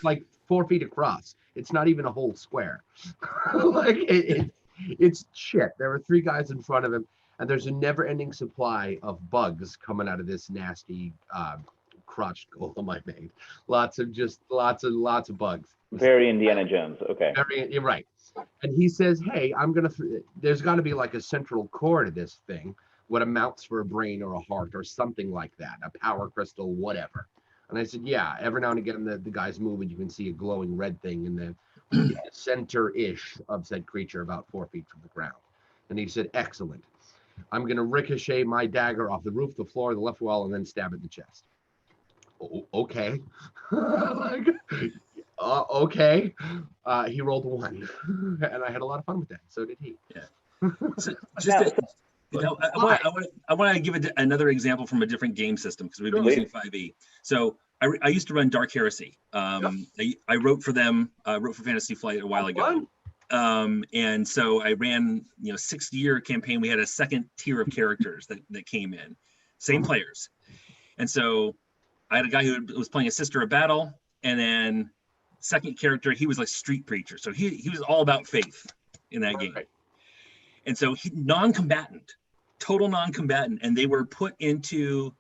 like 4 feet across. It's not even a whole square. Like it's shit. There were 3 guys in front of him, and there's a never-ending supply of bugs coming out of this nasty crotch golem I made. Lots of bugs. Very Indiana Jones. Okay. You're right. And he says, hey, there's got to be like a central core to this thing, what amounts for a brain or a heart or something like that, a power crystal, whatever. And I said, yeah, every now and again, the guy's moving, you can see a glowing red thing in the center-ish of said creature about 4 feet from the ground. And he said, excellent. I'm going to ricochet my dagger off the roof, the floor, the left wall, and then stab it in the chest. Oh, okay. Like, okay. He rolled a 1, and I had a lot of fun with that. So did he. Yeah. So just to, you know, I want to give another example from a different game system because we've been using 5e. So I used to run Dark Heresy. I wrote for them, wrote for Fantasy Flight a while ago. And so I ran, 6-year campaign. We had a second tier of characters that came in, same players. And so I had a guy who was playing a Sister of Battle, and then second character, he was like street preacher. So he was all about faith in that game. And so non-combatant, total non-combatant, and they were put into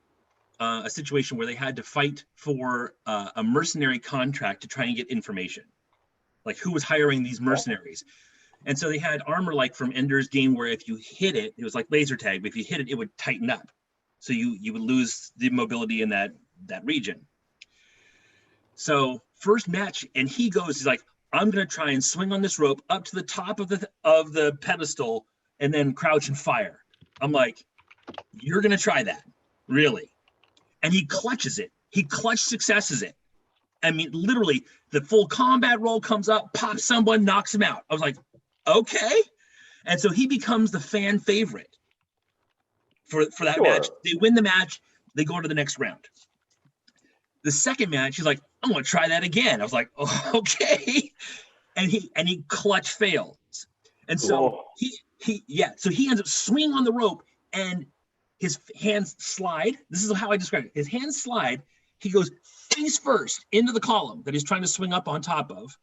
a situation where they had to fight for a mercenary contract to try and get information, like who was hiring these mercenaries. And so they had armor like from Ender's Game, where if you hit it, it was like laser tag, but if you hit it, it would tighten up. So you would lose the mobility in that region. So first match, and he's like, I'm gonna try and swing on this rope up to the top of the pedestal and then crouch and fire. I'm like, you're gonna try that, really? And he clutches it. He clutch successes it. I mean, literally, the full combat roll comes up, pops someone, knocks him out. I was like, okay. And so he becomes the fan favorite for that match. They win the match. They go to the next round. The second match, he's like, I'm going to try that again. I was like, oh, okay. And he clutch fails. And so so he ends up swinging on the rope, and his hands slide. This is how I describe it. His hands slide. He goes face first into the column that he's trying to swing up on top of,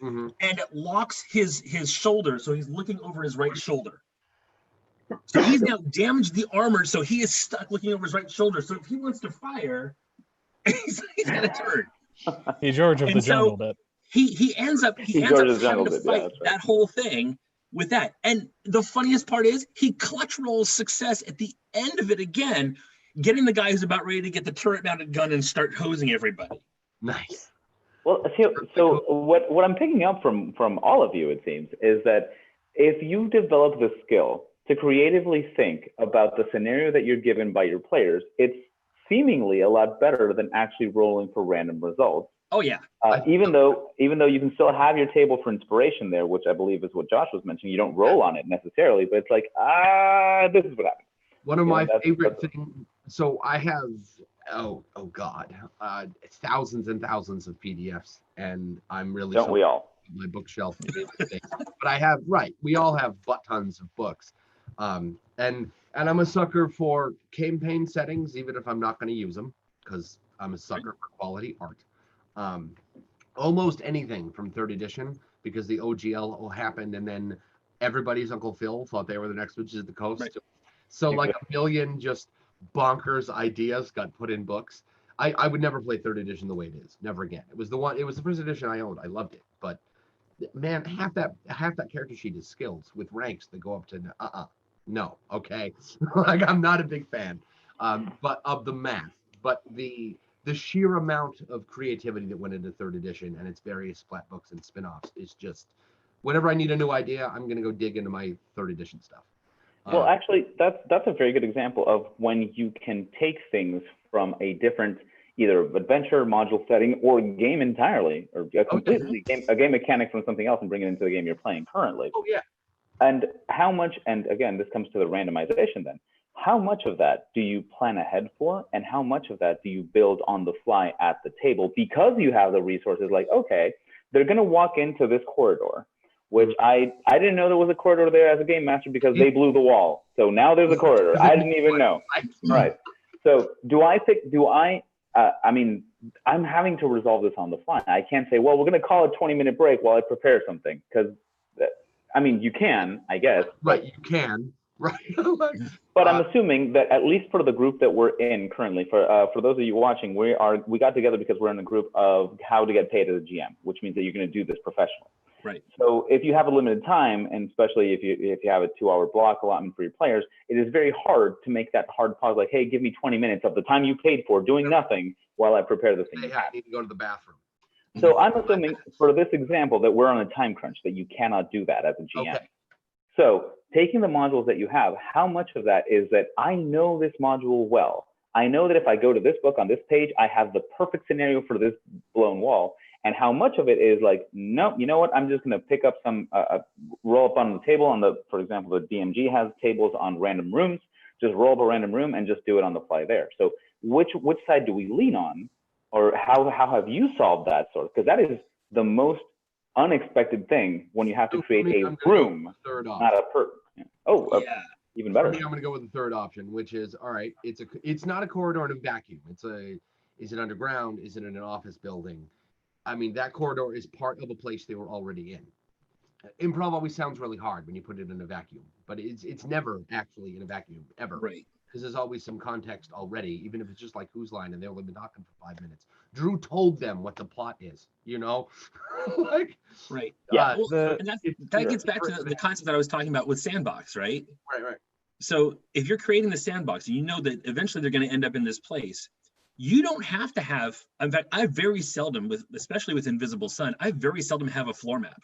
and it locks his shoulder. So he's looking over his right shoulder. So he's now damaged the armor. So he is stuck looking over his right shoulder. So if he wants to fire, he's got to turn. He George of the Jungle bit. He ends up having to fight that whole thing with that. And the funniest part is he clutch rolls success at the end of it again, getting the guy who's about ready to get the turret mounted gun and start hosing everybody. Nice. Well, so what I'm picking up from all of you, it seems, is that if you develop the skill to creatively think about the scenario that you're given by your players, it's seemingly a lot better than actually rolling for random results. Oh yeah. Even though you can still have your table for inspiration there, which I believe is what Josh was mentioning. You don't roll on it necessarily, but it's like, this is what happened. One of my favorite things. So I have, oh God, thousands and thousands of PDFs, and I'm really don't we all? My bookshelf. But I have, we all have butt tons of books, and I'm a sucker for campaign settings, even if I'm not going to use them, because I'm a sucker for quality art. Almost anything from 3rd edition, because the OGL happened, and then everybody's Uncle Phil thought they were the next Witches of the Coast. Right. So like a million just bonkers ideas got put in books. I would never play 3rd edition the way it is. Never again. It was the first edition I owned. I loved it. But man, half that character sheet is skills with ranks that go up to no. Okay. Like I'm not a big fan. But of the math. But the sheer amount of creativity that went into 3rd edition and its various splat books and spin-offs is just, whenever I need a new idea, I'm going to go dig into my 3rd edition stuff. Well, actually, that's a very good example of when you can take things from a different either adventure module setting or game entirely, or a game mechanic from something else and bring it into the game you're playing currently. Oh yeah. And how much? And again, this comes to the randomization then. How much of that do you plan ahead for, and how much of that do you build on the fly at the table because you have the resources? Like, okay, they're going to walk into this corridor, which I didn't know there was a corridor there as a game master because they blew the wall. So now there's a corridor. I didn't even know. Right. So I'm having to resolve this on the fly. I can't say, well, we're going to call a 20-minute break while I prepare something, because you can, I guess. Right, you can. Right. But I'm assuming that at least for the group that we're in currently, for those of you watching, we got together because we're in a group of how to get paid as a GM, which means that you're going to do this professionally. Right. So if you have a limited time, and especially if you have a 2-hour block allotment for your players, it is very hard to make that hard pause. Like, hey, give me 20 minutes of the time you paid for doing nothing while I prepare the thing. I need to go to the bathroom. So I'm assuming for this example that we're on a time crunch, that you cannot do that as a GM. Okay. So taking the modules that you have, how much of that is that I know this module well. I know that if I go to this book on this page, I have the perfect scenario for this blown wall. And how much of it is like, no, you know what? I'm just going to pick up some, roll up on the table on the, for example, the DMG has tables on random rooms, just roll up a random room and just do it on the fly there. So which side do we lean on? Or how have you solved that sort? Because that is the most unexpected thing when you have to create a room, not a per. Oh, yeah. Even better. For me, I'm going to go with the third option, which is, all right, it's not a corridor in a vacuum. Is it underground? Is it in an office building? I mean, that corridor is part of a place they were already in. Improv always sounds really hard when you put it in a vacuum, but it's never actually in a vacuum, ever. Right. Because there's always some context already, even if it's just like Who's Line and they've only been talking for 5 minutes. Drew told them what the plot is, you know? Like, right. Yeah. And that gets back to the concept that I was talking about with Sandbox, right? Right. So if you're creating the sandbox, you know that eventually they're going to end up in this place. You don't have to have, in fact, I very seldom, especially with Invisible Sun, I very seldom have a floor map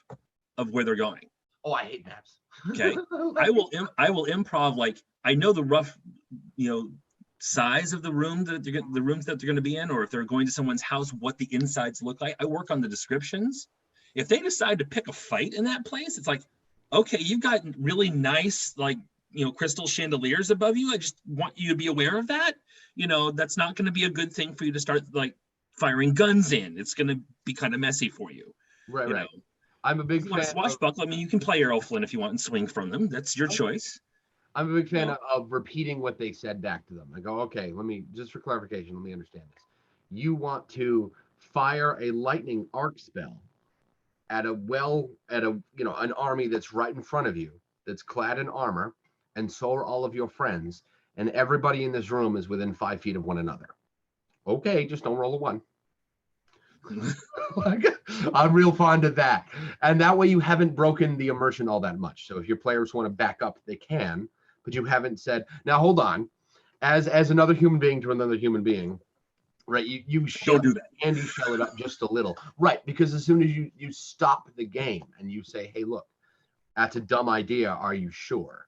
of where they're going. Oh, I hate maps. Okay. I will improv, like, I know the rough, size of the room the rooms that they're going to be in, or if they're going to someone's house, what the insides look like. I work on the descriptions. If they decide to pick a fight in that place, it's like, okay, you've got really nice, like, crystal chandeliers above you. I just want you to be aware of that. That's not going to be a good thing for you to start like firing guns in. It's going to be kind of messy for you. Right. I'm a big fan. Swashbuckle. I mean, you can play Errol Flynn if you want and swing from them. That's your choice. I'm a big fan of repeating what they said back to them. I go, okay, just for clarification, let me understand this. You want to fire a lightning arc spell at an army that's right in front of you, that's clad in armor, and so are all of your friends, and everybody in this room is within 5 feet of one another. Okay, just don't roll a 1. I'm real fond of that. And that way you haven't broken the immersion all that much. So if your players want to back up, they can, but you haven't said, now hold on, as another human being to another human being, right? You don't do that. And you shell it up just a little. Right, because as soon as you stop the game and you say, hey, look, that's a dumb idea, are you sure?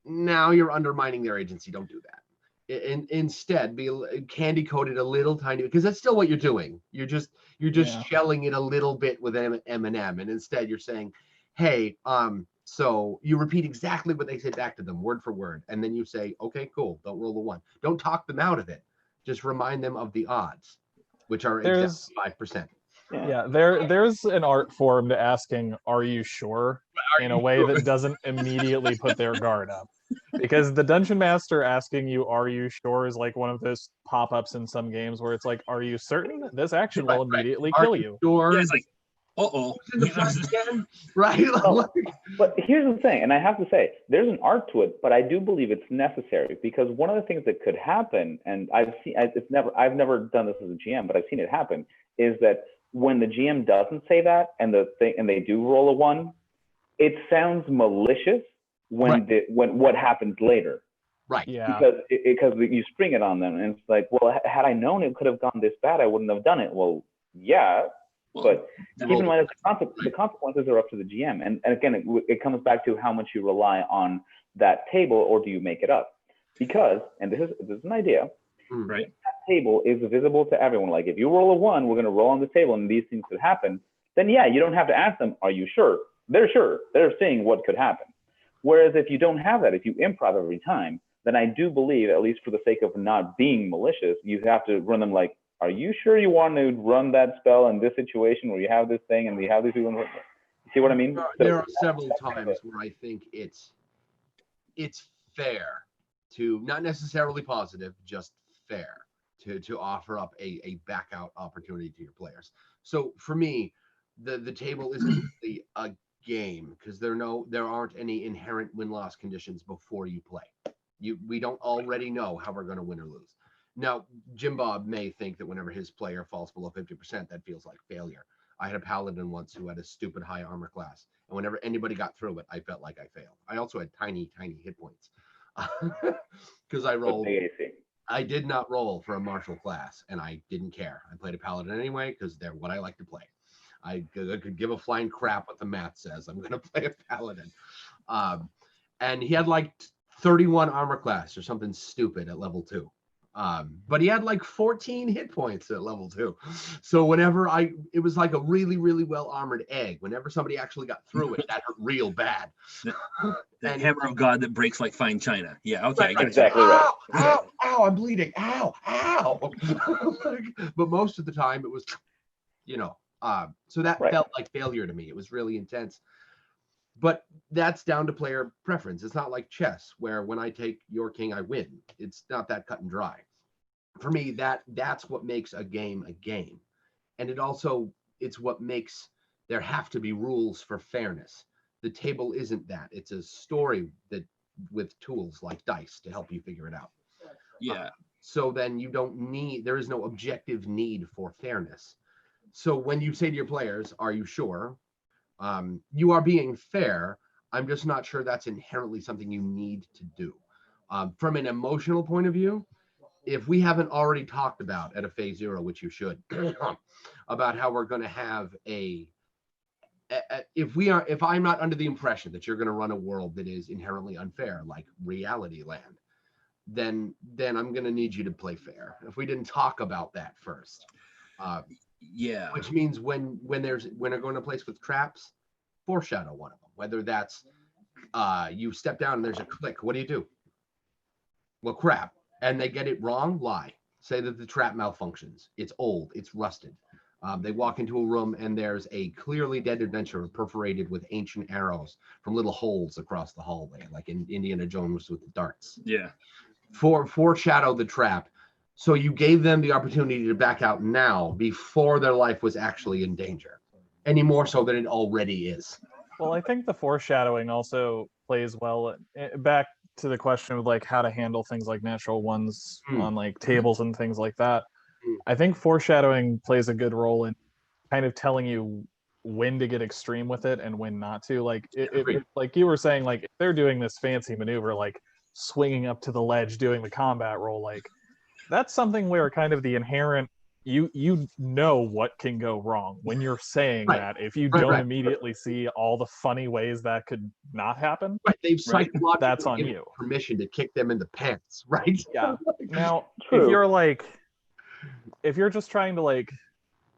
Now you're undermining their agency. Don't do that. Instead, be candy coated a little tiny, because that's still what you're doing. You're just shelling it a little bit with M&M, and instead you're saying, hey, so you repeat exactly what they said back to them, word for word, and then you say, okay, cool, don't roll the 1. Don't talk them out of it. Just remind them of the odds, which are exactly 5%. Yeah, there's an art form to asking, are you sure? In a way that doesn't immediately put their guard up. Because the dungeon master asking you, are you sure, is like one of those pop-ups in some games where it's like, are you certain? This action will immediately kill you. Sure? Yeah, it's like, uh-oh. Right? But here's the thing, and I have to say, there's an art to it, but I do believe it's necessary, because one of the things that could happen, and I've never done this as a GM, but I've seen it happen, is that when the GM doesn't say that and they do roll a 1, it sounds malicious when what happens later. Right. Yeah. Because you spring it on them, and it's like, well, had I known it could have gone this bad, I wouldn't have done it. Well, yeah, but keep in mind that the consequences are up to the GM, and again, it comes back to how much you rely on that table, or do you make it up? Because, and this is an idea. Right. That table is visible to everyone. Like, if you roll a 1, we're going to roll on the table, and these things could happen. Then yeah, you don't have to ask them, are you sure? They're sure. They're seeing what could happen. Whereas if you don't have that, if you improv every time, then I do believe, at least for the sake of not being malicious, you have to run them like, are you sure you want to run that spell in this situation where you have this thing and we have these people? You see what I mean? There are several times where I think it's fair to, not necessarily positive, just fair to offer up a back out opportunity to your players. So for me, the table isn't really a game, because there aren't any inherent win-loss conditions before you play. We don't already know how we're going to win or lose. Now, Jim Bob may think that whenever his player falls below 50%, that feels like failure. I had a paladin once who had a stupid high armor class, and whenever anybody got through it, I felt like I failed. I also had tiny hit points because I did not roll for a martial class, and I didn't care. I played a paladin anyway because they're what I like to play. I could give a flying crap what the math says. I'm going to play a paladin. and he had like 31 armor class or something stupid at level 2. But he had like 14 hit points at level 2. So whenever it was like a really, really well armored egg. Whenever somebody actually got through it, that hurt real bad. The hammer of God that breaks like fine china. Yeah, okay, I get exactly you. right. Ow, ow, I'm bleeding. Ow, ow. But most of the time it was, so that felt like failure to me. It was really intense. But that's down to player preference. It's not like chess, where when I take your king, I win. It's not that cut and dry. For me, that's what makes a game a game. And it's what makes there have to be rules for fairness. The table isn't that. It's a story that with tools like dice to help you figure it out. Yeah. So then there is no objective need for fairness. So when you say to your players, are you sure? You are being fair. I'm just not sure that's inherently something you need to do. From an emotional point of view, if we haven't already talked about at a phase 0, which you should, about how we're going to have if I'm not under the impression that you're going to run a world that is inherently unfair, like Reality Land, then I'm going to need you to play fair. If we didn't talk about that first. Yeah. Which means when they're going to place with traps, foreshadow one of them. Whether that's you step down and there's a click, what do? Well, crap. And they get it wrong, lie. Say that the trap malfunctions. It's old, it's rusted. They walk into a room and there's a clearly dead adventurer perforated with ancient arrows from little holes across the hallway, like in Indiana Jones with the darts. Yeah. Foreshadow the trap. So you gave them the opportunity to back out now before their life was actually in danger, any more so than it already is. Well, I think the foreshadowing also plays well back to the question of like how to handle things like natural ones on like tables and things like that. I think foreshadowing plays a good role in kind of telling you when to get extreme with it and when not to. Like like you were saying, like if they're doing this fancy maneuver, like swinging up to the ledge, doing the combat roll, like that's something where kind of the inherent you know what can go wrong when you're saying that. If you don't immediately see all the funny ways that could not happen, they've psychologically that's on you. Permission to kick them in the pants, right? Yeah. Now, if you're just trying to like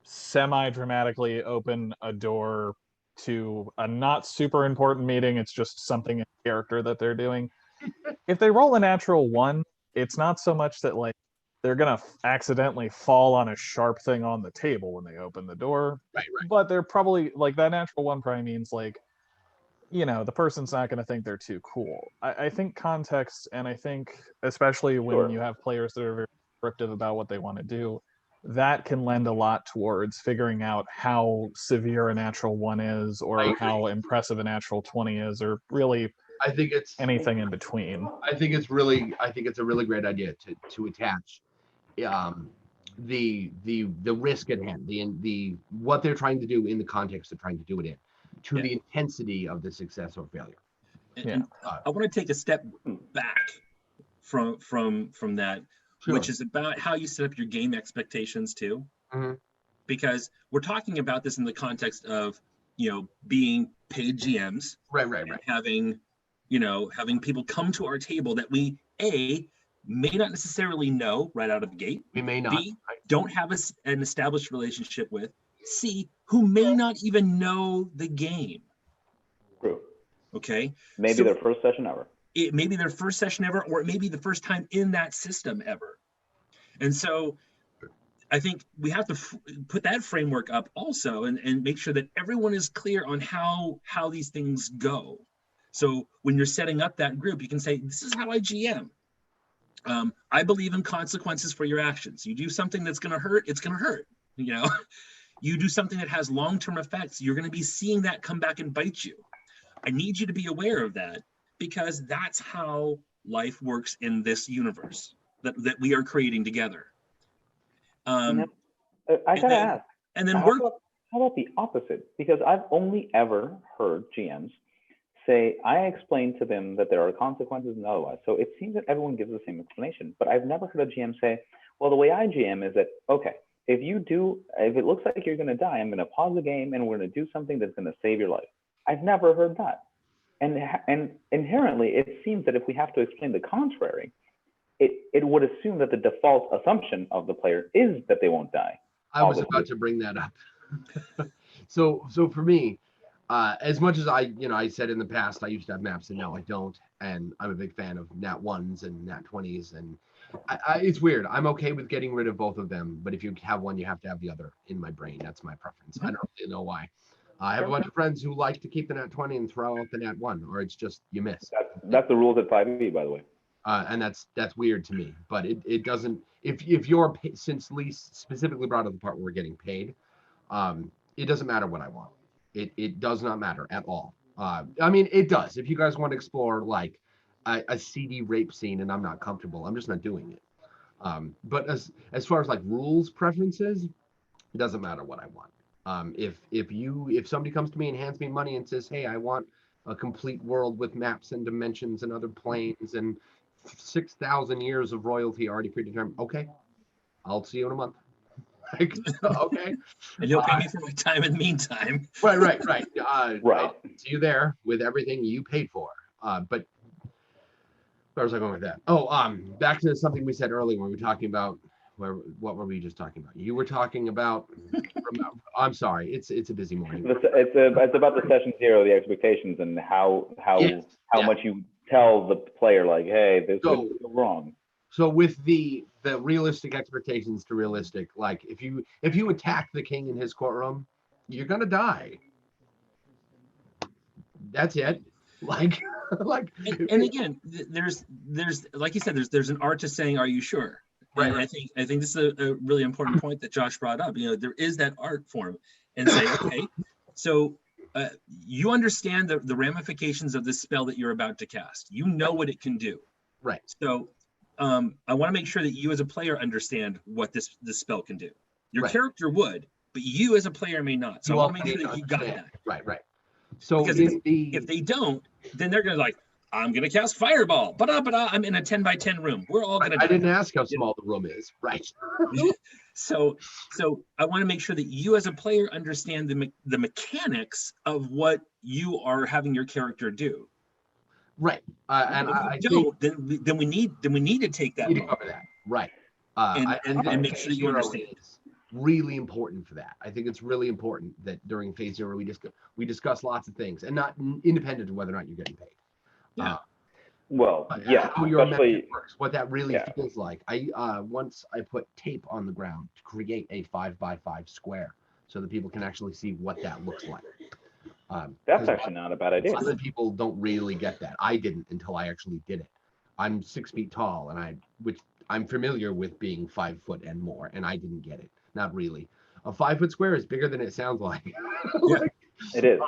semi-dramatically open a door to a not super important meeting, it's just something in character that they're doing. If they roll a natural 1, it's not so much that like they're gonna accidentally fall on a sharp thing on the table when they open the door. Right. But they're probably like that natural 1 probably means like, the person's not gonna think they're too cool. I think context, and I think especially when you have players that are very descriptive about what they want to do, that can lend a lot towards figuring out how severe a natural 1 is, or how impressive a natural 20 is, or really I think it's anything in between. I think it's a really great idea to attach the risk at hand, the what they're trying to do in the context of trying to do it in, to the intensity of the success or failure. And I want to take a step back from that, which is about how you set up your game expectations too. Because we're talking about this in the context of being paid GMs, right, and having people come to our table that we may not necessarily know right out of the gate. We may not. B, don't have an established relationship with. C, who may not even know the game. True. Okay. Maybe their first session ever. It may be their first session ever, or it may be the first time in that system ever. And so I think we have to put that framework up also, and make sure that everyone is clear on how these things go. So when you're setting up that group, you can say, this is how I GM. I believe in consequences for your actions. You do something that's going to hurt, it's going to hurt. You do something that has long-term effects, you're going to be seeing that come back and bite you. I need you to be aware of that, because that's how life works in this universe that we are creating together. I gotta ask. And then how about the opposite? Because I've only ever heard GMs say, I explained to them that there are consequences and otherwise. So it seems that everyone gives the same explanation, but I've never heard a GM say, well, the way I GM is that, okay, if it looks like you're going to die, I'm going to pause the game and we're going to do something that's going to save your life. I've never heard that. And inherently, it seems that if we have to explain the contrary, it would assume that the default assumption of the player is that they won't die. I was about to bring that up. So for me, as much as I said in the past, I used to have maps and now I don't. And I'm a big fan of nat 1s and nat 20s. And it's weird. I'm okay with getting rid of both of them. But if you have one, you have to have the other in my brain. That's my preference. I don't really know why. I have a bunch of friends who like to keep the nat 20 and throw out the nat 1, or it's just you miss. That's the rules at 5e, by the way. And that's weird to me. But it doesn't. If you're, since Lee specifically brought up the part where we're getting paid, it doesn't matter what I want. It does not matter at all. I mean, it does. If you guys want to explore like a seedy rape scene and I'm not comfortable, I'm just not doing it. But as far as like rules preferences, it doesn't matter what I want. If somebody comes to me and hands me money and says, hey, I want a complete world with maps and dimensions and other planes and 6,000 years of royalty already predetermined, okay, I'll see you in a month. Like, okay. And you'll pay me for my time in the meantime. Right. Right. I'll see you there with everything you paid for. But where was I going with that? Oh, back to something we said earlier when we were talking about what were we just talking about? You were talking about. I'm sorry. It's a busy morning. It's about the session 0, the expectations, and how much you tell the player, like, hey, this is wrong. So with the realistic expectations to realistic, like if you attack the king in his courtroom, you're gonna die. That's it. Like and again, there's like you said, there's an art to saying, are you sure? Right. And I think this is a really important point that Josh brought up. There is that art form, and say, okay, so you understand the ramifications of this spell that you're about to cast. You know what it can do. Right. So I want to make sure that you as a player understand what this spell can do. Your character would, but you as a player may not. So I want to make sure that you got that. Right. So because if they don't, then they're gonna like, I'm gonna cast fireball. But I'm in a 10 by 10 room. We're all gonna. I didn't ask how small the room is. Right. So I want to make sure that you as a player understand the mechanics of what you are having your character do. Right. And I don't. Then we need to take that. You cover that. Right. And make sure that you understand. Really important for that. I think it's really important that during phase 0 we discuss lots of things and not independent of whether or not you're getting paid. Yeah. How your method works, what that really feels like. Once I put tape on the ground to create a 5 by 5 square so that people can actually see what that looks like. That's actually not a bad idea. Other people don't really get that. I didn't until I actually did it. I'm 6 feet tall, and which I'm familiar with being 5 foot and more, and I didn't get it. Not really. A 5 foot square is bigger than it sounds like. It is.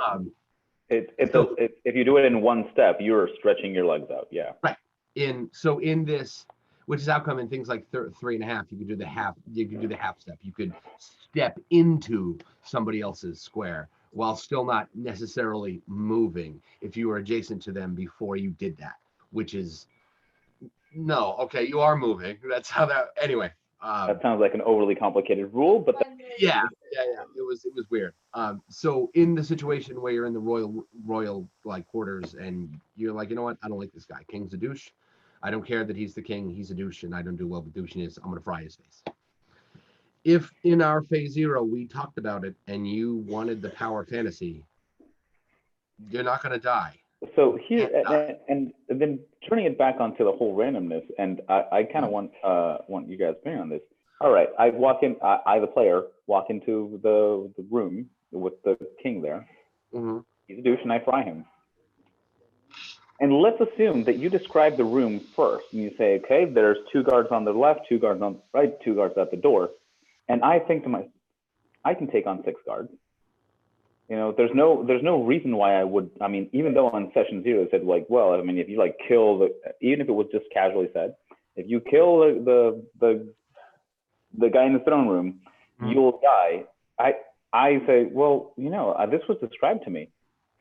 If you do it in one step, you're stretching your legs out. Yeah. Right. In this, which is how come in things like 3.5, you could do the half. You could do the half step. You could step into somebody else's square while still not necessarily moving if you were adjacent to them before you did that. Which is no. Okay, you are moving. That's how that. Anyway. That sounds like an overly complicated rule, but yeah. It was weird. So in the situation where you're in the royal like quarters and you're like, you know what? I don't like this guy. King's a douche. I don't care that he's the king. He's a douche, and I don't do well with douchiness. I'm gonna fry his face. If in our phase 0 we talked about it and you wanted the power fantasy, you're not gonna die. So here, and then turning it back onto the whole randomness, and I kind of want you guys' opinion on this. All right, I the player, walk into the room with the king there. Mm-hmm. He's a douche, and I fry him. And let's assume that you describe the room first, and you say, okay, there's 2 guards on the left, 2 guards on the right, 2 guards at the door, and I think to myself, I can take on 6 guards. There's no reason why I would. I mean, even though on session 0 it said like, well, I mean, if you like kill even if it was just casually said, if you kill the guy in the throne room, you'll die. I say, well, this was described to me.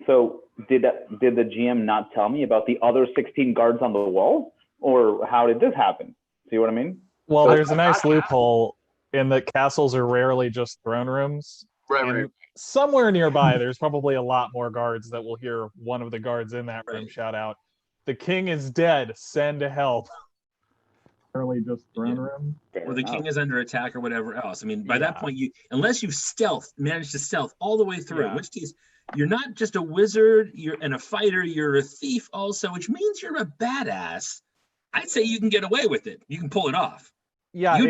So did the GM not tell me about the other 16 guards on the wall, or how did this happen? See what I mean? Well, there's a nice loophole in that castles are rarely just throne rooms. And somewhere nearby, there's probably a lot more guards that will hear one of the guards in that room shout out, "The king is dead, send help." Early just throne room. Or the king is under attack or whatever else. I mean, by that point, unless you've managed to stealth all the way through, in which case you're not just a wizard, you're a fighter, you're a thief also, which means you're a badass. I'd say you can get away with it. You can pull it off. Yeah, you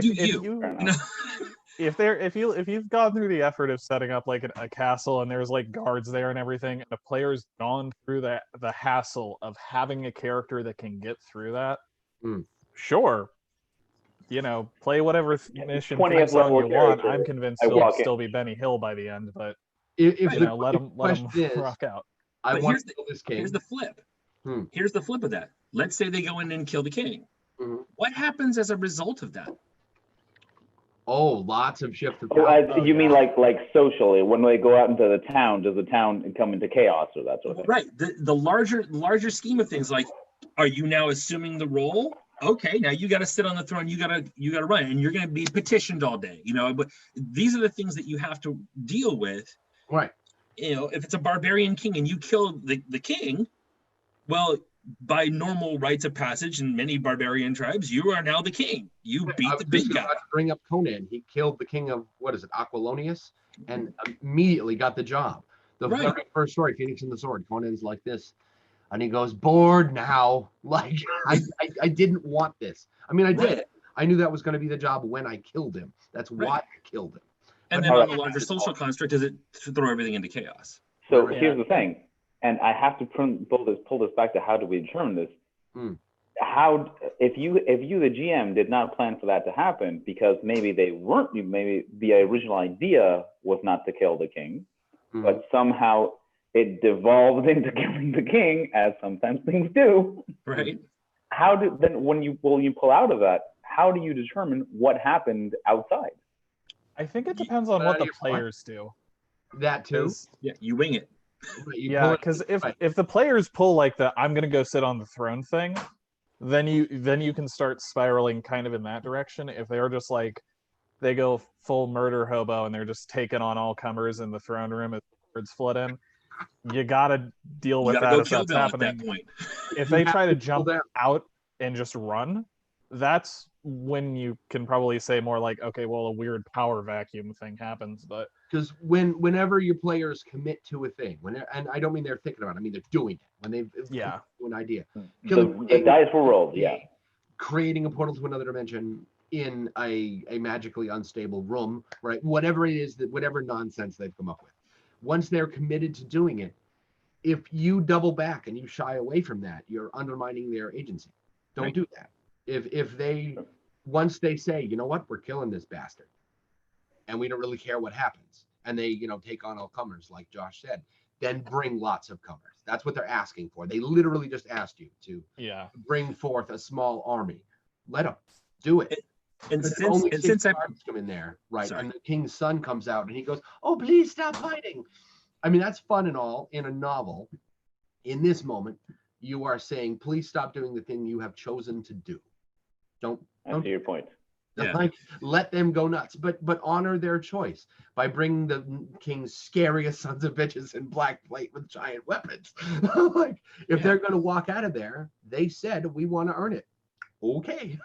if you've gone through the effort of setting up like a castle and there's like guards there and everything, and the player's gone through the hassle of having a character that can get through that, sure, play whatever mission threat zone you want. I'm convinced he'll still be Benny Hill by the end, but let him rock out. I want to kill this king. Here's the flip. Here's the flip of that. Let's say they go in and kill the king. What happens as a result of that? Oh, lots of shift of power. You mean like socially, when they go out into the town, does the town come into chaos or that sort of thing? Right. The larger scheme of things, like, are you now assuming the role? Okay, now you got to sit on the throne. You got to run, and you're going to be petitioned all day. But these are the things that you have to deal with. Right. If it's a barbarian king and you kill the king, well, by normal rites of passage in many barbarian tribes, you are now the king. You beat the big guy. To bring up Conan. He killed the king of, Aquilonius, and immediately got the job. The very first story, Phoenix and the Sword, Conan's like this. And he goes, bored now. Like, I didn't want this. I mean, I did. I knew that was going to be the job when I killed him. That's why I killed him. And then on the larger social construct, is it to throw everything into chaos? So here's the thing. And I have to pull this back to how do we determine this? How if you the GM did not plan for that to happen because maybe the original idea was not to kill the king, but somehow it devolved into killing the king, as sometimes things do. Right. When you pull out of that, how do you determine what happened outside? I think it depends on what the players do. That too. Yeah, you wing it. Because if the players pull like the "I'm gonna go sit on the throne" thing, then you can start spiraling kind of in that direction. If they're just like they go full murder hobo and they're just taking on all comers in the throne room as birds flood in, you gotta deal with that if that's happening. If they try to jump out and just run, that's when you can probably say more like, okay, well, a weird power vacuum thing happens. But because whenever your players commit to a thing, and I don't mean they're thinking about it, I mean they're doing it when they've an idea. The dice were rolled, creating a portal to another dimension in a magically unstable room, right? Whatever it is, whatever nonsense they've come up with. Once they're committed to doing it, if you double back and you shy away from that, you're undermining their agency. Don't do that. If they, once they say, you know what, we're killing this bastard, and we don't really care what happens, and they, take on all comers, like Josh said, then bring lots of comers. That's what they're asking for. They literally just asked you to bring forth a small army. Let them do it. And since I come in there, right? Sorry. And the king's son comes out and he goes, "Oh, please stop fighting." I mean, that's fun and all in a novel. In this moment, you are saying, "Please stop doing the thing you have chosen to do." Don't to your point. Like, let them go nuts, but honor their choice by bringing the king's scariest sons of bitches in black plate with giant weapons. Like, if they're going to walk out of there, they said, "We want to earn it." Okay.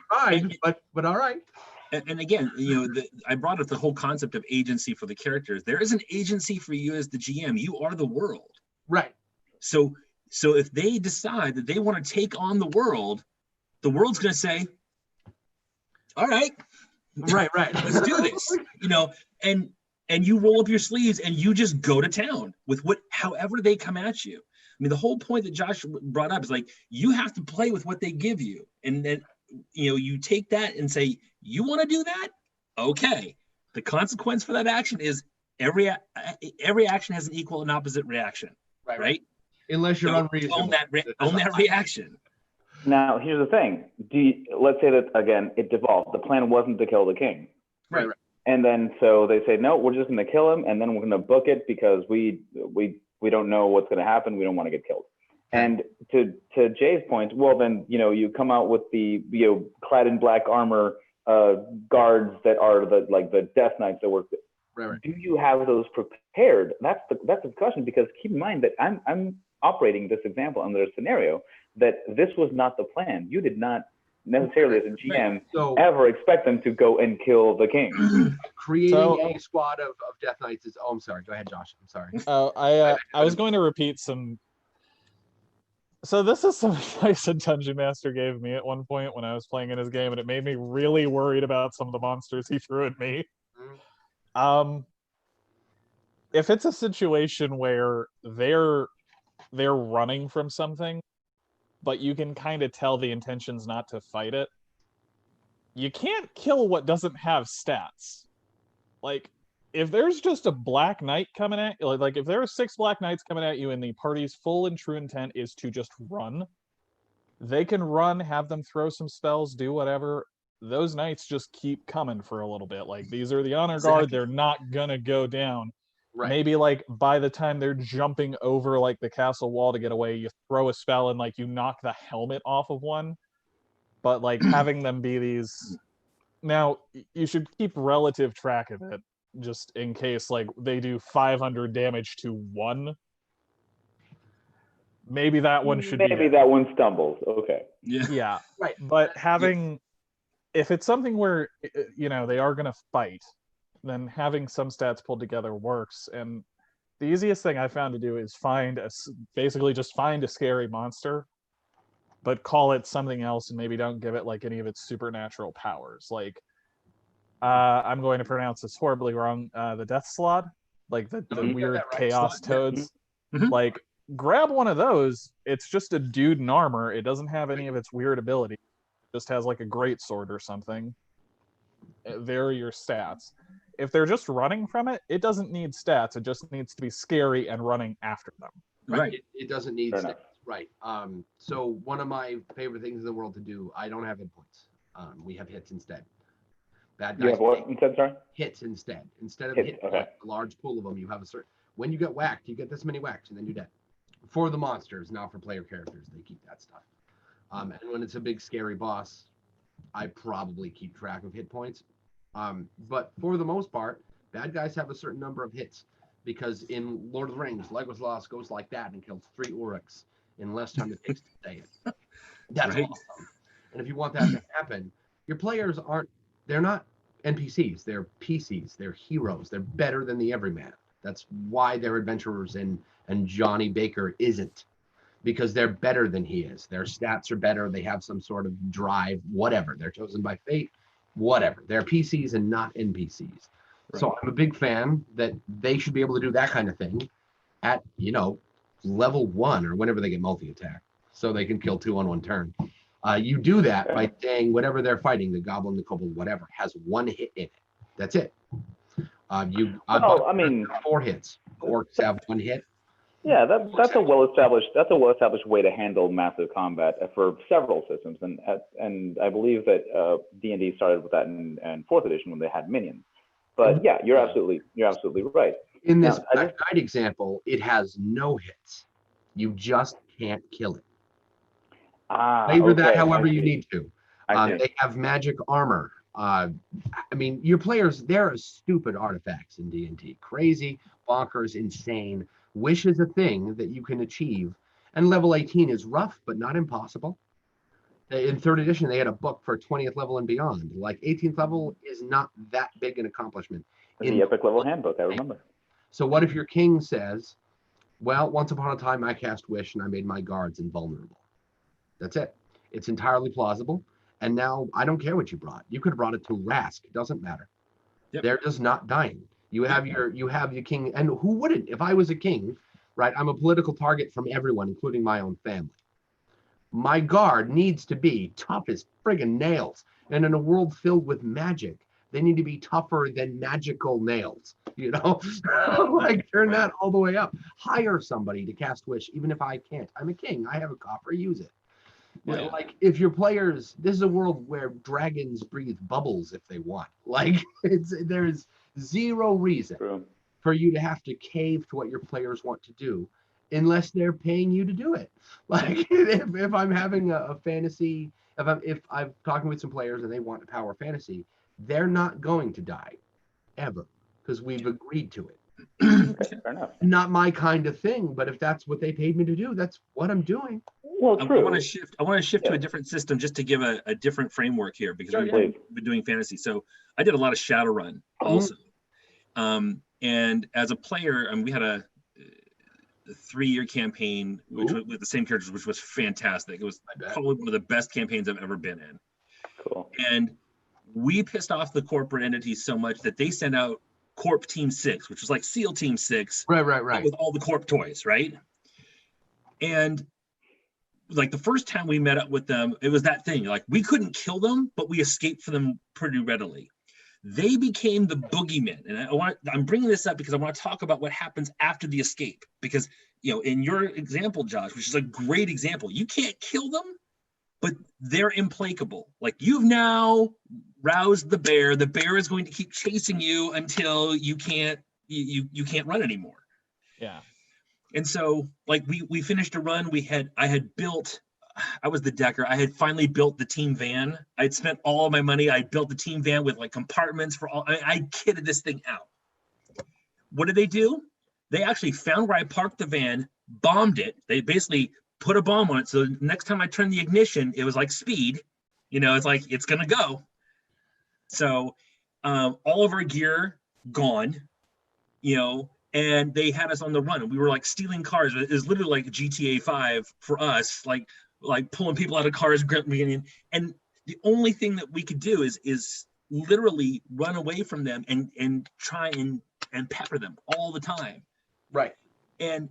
Fine, but all right. And again, I brought up the whole concept of agency for the characters. There is an agency for you as the GM. You are the world. Right. So if they decide that they want to take on the world's going to say, "All right, right, let's do this." And you roll up your sleeves and you just go to town with however they come at you. I mean, the whole point that Josh brought up is like, you have to play with what they give you. And then, you take that and say, "You want to do that? Okay." The consequence for that action is every action has an equal and opposite reaction, right? Unless you're unreasonable. Own that reaction. Now, here's the thing. Let's say that, again, it devolved. The plan wasn't to kill the king. Right. And then so they say, "No, we're just going to kill him, and then we're going to book it because we don't know what's going to happen. We don't want to get killed." And to Jay's point, well, then, you come out with the, clad in black armor, guards that are the Death Knights that work. Right. Do you have those prepared? That's the question, because keep in mind that I'm operating this example under a scenario that this was not the plan. You did not necessarily, as a GM, ever expect them to go and kill the king. Creating a squad of Death Knights is. Oh, I'm sorry. Go ahead, Josh. I'm sorry. Oh, I was going to repeat some. So this is some advice a Dungeon Master gave me at one point when I was playing in his game, and it made me really worried about some of the monsters he threw at me. If it's a situation where they're running from something, but you can kind of tell the intention's not to fight it, you can't kill what doesn't have stats. Like, if there's just a Black Knight coming at you, like if there are 6 Black Knights coming at you and the party's full and true intent is to just run, they can run, have them throw some spells, do whatever. Those knights just keep coming for a little bit. Like, these are the honor guard, they're not gonna go down. Right. Maybe like by the time they're jumping over like the castle wall to get away, you throw a spell and like you knock the helmet off of one. But like having them be these, now you should keep relative track of it, just in case like they do 500 damage to one. Maybe that one should maybe that one stumbles. Okay. Yeah. Right. But having, if it's something where they are gonna fight, then having some stats pulled together works. And the easiest thing I found to do is basically just find a scary monster, but call it something else and maybe don't give it like any of its supernatural powers. Like, I'm going to pronounce this horribly wrong. The Death Slot, like the weird chaos toads. Like, grab one of those. It's just a dude in armor. It doesn't have any of its weird ability. It just has like a great sword or something. There are your stats. If they're just running from it, it doesn't need stats. It just needs to be scary and running after them. Right. It doesn't need stats. Right. So one of my favorite things in the world to do, I don't have hit points. We have hits instead. Bad guys. You have what instead, sorry? Hits instead. Instead of hit points, a large pool of them, you have a certain. When you get whacked, you get this many whacks, and then you're dead. For the monsters, now for player characters, they keep that stuff. And when it's a big scary boss, I probably keep track of hit points. But for the most part, bad guys have a certain number of hits, because in Lord of the Rings, Legolas Lost goes like that and kills 3 Uruks in less time it takes to say it. That's awesome. And if you want that to happen, your players they're not NPCs, they're PCs, they're heroes, they're better than the everyman. That's why they're adventurers and Johnny Baker isn't, because they're better than he is. Their stats are better, they have some sort of drive, whatever. They're chosen by fate, whatever. They're PCs and not NPCs. Right. So I'm a big fan that they should be able to do that kind of thing at, level 1 or whenever they get multi-attack, so they can kill 2 on 1 turn. You do that by saying whatever they're fighting, the goblin, the kobold, whatever, has 1 hit in it. That's it. 4 hits. Orcs have 1 hit. Yeah, that's a well-established way to handle massive combat for several systems, and I believe that D&D started with that in 4th edition when they had minions. But yeah, you're absolutely right. In this Black Knight example, it has no hits. You just can't kill it. Flavor that however you need to. They have magic armor. Your players, they're stupid artifacts in D&D. Crazy, bonkers, insane. Wish is a thing that you can achieve. And level 18 is rough, but not impossible. In 3rd edition, they had a book for 20th level and beyond. Like 18th level is not that big an accomplishment. In the Epic Level Handbook, I remember. So what if your king says, well, once upon a time I cast Wish and I made my guards invulnerable. That's it. It's entirely plausible. And now I don't care what you brought. You could have brought it to Rask. It doesn't matter. Yep. They're just not dying. You have your king, and who wouldn't? If I was a king, right? I'm a political target from everyone, including my own family. My guard needs to be tough as friggin' nails. And in a world filled with magic, they need to be tougher than magical nails. Like turn that all the way up. Hire somebody to cast Wish, even if I can't. I'm a king. I have a copper. Use it. Like if your players, this is a world where dragons breathe bubbles if they want. Like there's zero reason for you to have to cave to what your players want to do, unless they're paying you to do it. Like if I'm having a fantasy, if I'm talking with some players and they want a power fantasy, they're not going to die ever because we've agreed to it. Okay, fair enough. Not my kind of thing, but if that's what they paid me to do, that's what I'm doing. Well, I true. want to shift. I want to shift to Yeah. a different system just to give a different framework here because Sure, we've been doing fantasy. So I did a lot of Shadowrun also, and as a player, we had a 3-year campaign which was with the same characters, which was fantastic. It was probably one of the best campaigns I've ever been in. Cool. And we pissed off the corporate entities so much that they sent out Corp Team 6, which was like SEAL Team 6, right, with all the Corp toys, right? And like the first time we met up with them, it was that thing. Like we couldn't kill them, but we escaped from them pretty readily. They became the boogeymen, and I'm bringing this up because I want to talk about what happens after the escape. Because in your example, Josh, which is a great example, you can't kill them, but they're implacable. Like you've now roused the bear. The bear is going to keep chasing you until you can't run anymore. Yeah. And so like we finished a run. I was the decker. I had finally built the team van. I'd spent all of my money. I built the team van with like compartments for all. I kitted this thing out. What did they do? They actually found where I parked the van, bombed it. They basically put a bomb on it. So next time I turned the ignition, it was like speed. It's like it's gonna go. So all of our gear gone. And they had us on the run. We were like stealing cars. It was literally like GTA 5 for us, like pulling people out of cars, and the only thing that we could do is literally run away from them and try and pepper them all the time. Right. And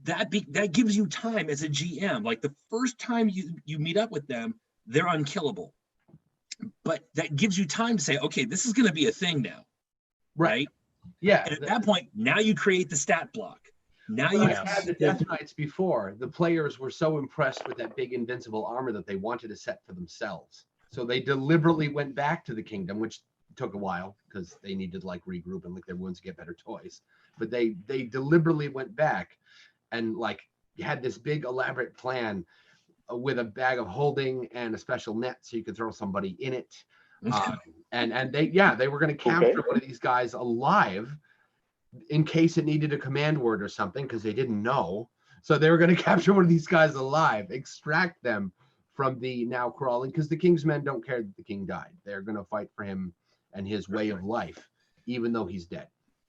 that gives you time as a GM. Like the first time you meet up with them, they're unkillable. But that gives you time to say, okay, this is going to be a thing now, right? Yeah. And at that point, now you create the stat block. Now you had the Death Knights before. The players were so impressed with that big invincible armor that they wanted to set for themselves. So they deliberately went back to the kingdom, which took a while because they needed to like regroup and lick their wounds to get better toys. But they deliberately went back and like had this big elaborate plan with a bag of holding and a special net so you could throw somebody in it. And they were going to capture one of these guys alive in case it needed a command word or something because they didn't know. So they were going to capture one of these guys alive, extract them from the now crawling, because the king's men don't care that the king died. They're going to fight for him and his way of life, even though he's dead.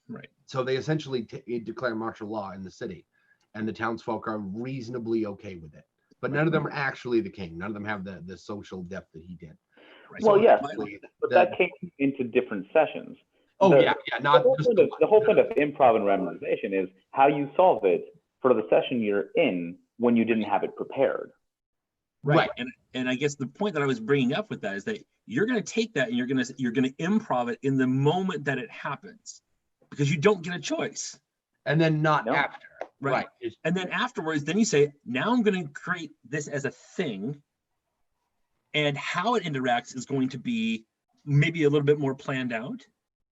Right. So they essentially declare martial law in the city, and the townsfolk are reasonably okay with it. But none of them are actually the king. None of them have the social depth that he did. Right. Well, yes, but that came into different sessions. The whole point of improv and randomization is how you solve it for the session you're in when you didn't have it prepared. Right. And I guess the point that I was bringing up with that is that you're going to take that and you're going to improv it in the moment that it happens, because you don't get a choice. And then after. Right. And then afterwards, then you say, now I'm going to create this as a thing. And how it interacts is going to be maybe a little bit more planned out.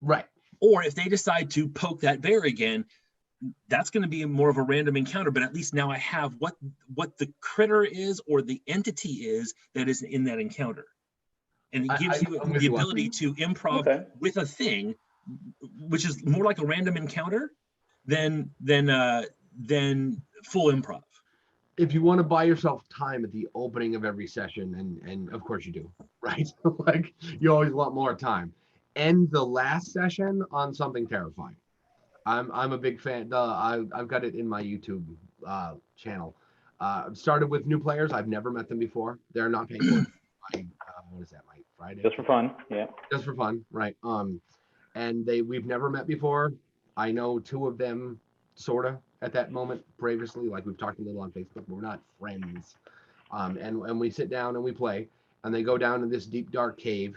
Right. Or if they decide to poke that bear again, that's going to be more of a random encounter. But at least now I have what the critter is or the entity is that is in that encounter. And it gives you the ability to improv with a thing, which is more like a random encounter than full improv. If you want to buy yourself time at the opening of every session, and of course you do, right? Like you always want more time. End the last session on something terrifying. I'm a big fan. I've got it in my YouTube channel. Started with new players. I've never met them before. They're not paying for it. What is that? My Friday. Just for fun, yeah. Just for fun, right? And we've never met before. I know two of them, sorta, at that moment previously. Like we've talked a little on Facebook, but we're not friends. And we sit down and we play, and they go down in this deep dark cave.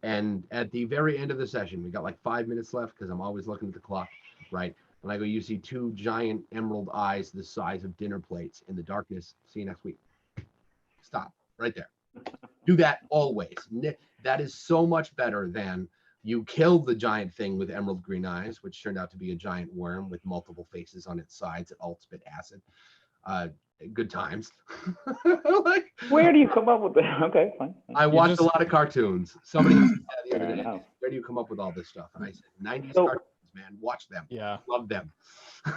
And at the very end of the session, we got like 5 minutes left because I'm always looking at the clock, right? And I go, you see two giant emerald eyes the size of dinner plates in the darkness. See you next week. Stop right there. Do that always. That is so much better than you killed the giant thing with emerald green eyes, which turned out to be a giant worm with multiple faces on its sides that all spit acid. good times. Where do you come up with that? Okay, fine. I watched a lot of cartoons. Somebody asked me that the other day, Enough. where do you come up with all this stuff? And I said, 90s So- cartoons, man. Watch them. Yeah. Love them. I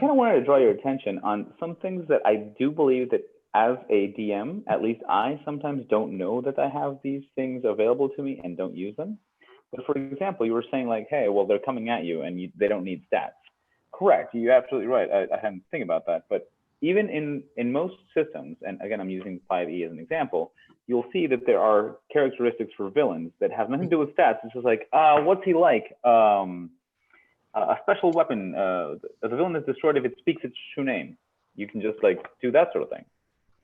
kind of wanted to draw your attention on some things that I do believe that as a DM, at least I sometimes don't know that I have these things available to me and don't use them. But for example, you were saying like, hey, well, they're coming at you and they don't need stats. Correct. You're absolutely right. I hadn't think about that. But even in most systems, and again, I'm using 5e as an example, you'll see that there are characteristics for villains that have nothing to do with stats. It's just like, what's he like? A special weapon. The villain is destroyed if it speaks its true name. You can just like do that sort of thing.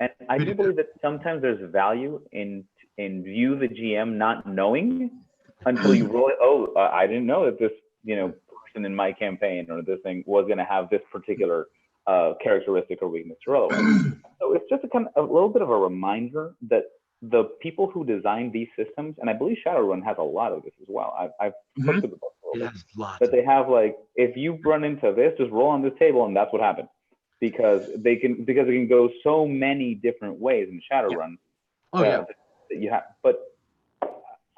And I do believe that sometimes there's value in you, the GM, not knowing until you roll it. Oh, I didn't know that this, person in my campaign or this thing was going to have this particular characteristic or weakness or otherwise. So it's just a little bit of a reminder that the people who design these systems, and I believe Shadowrun has a lot of this as well. I've looked at the book a little bit, but they have like, if you run into this, just roll on this table, and that's what happens. Because it can go so many different ways in Shadowrun. That you have, but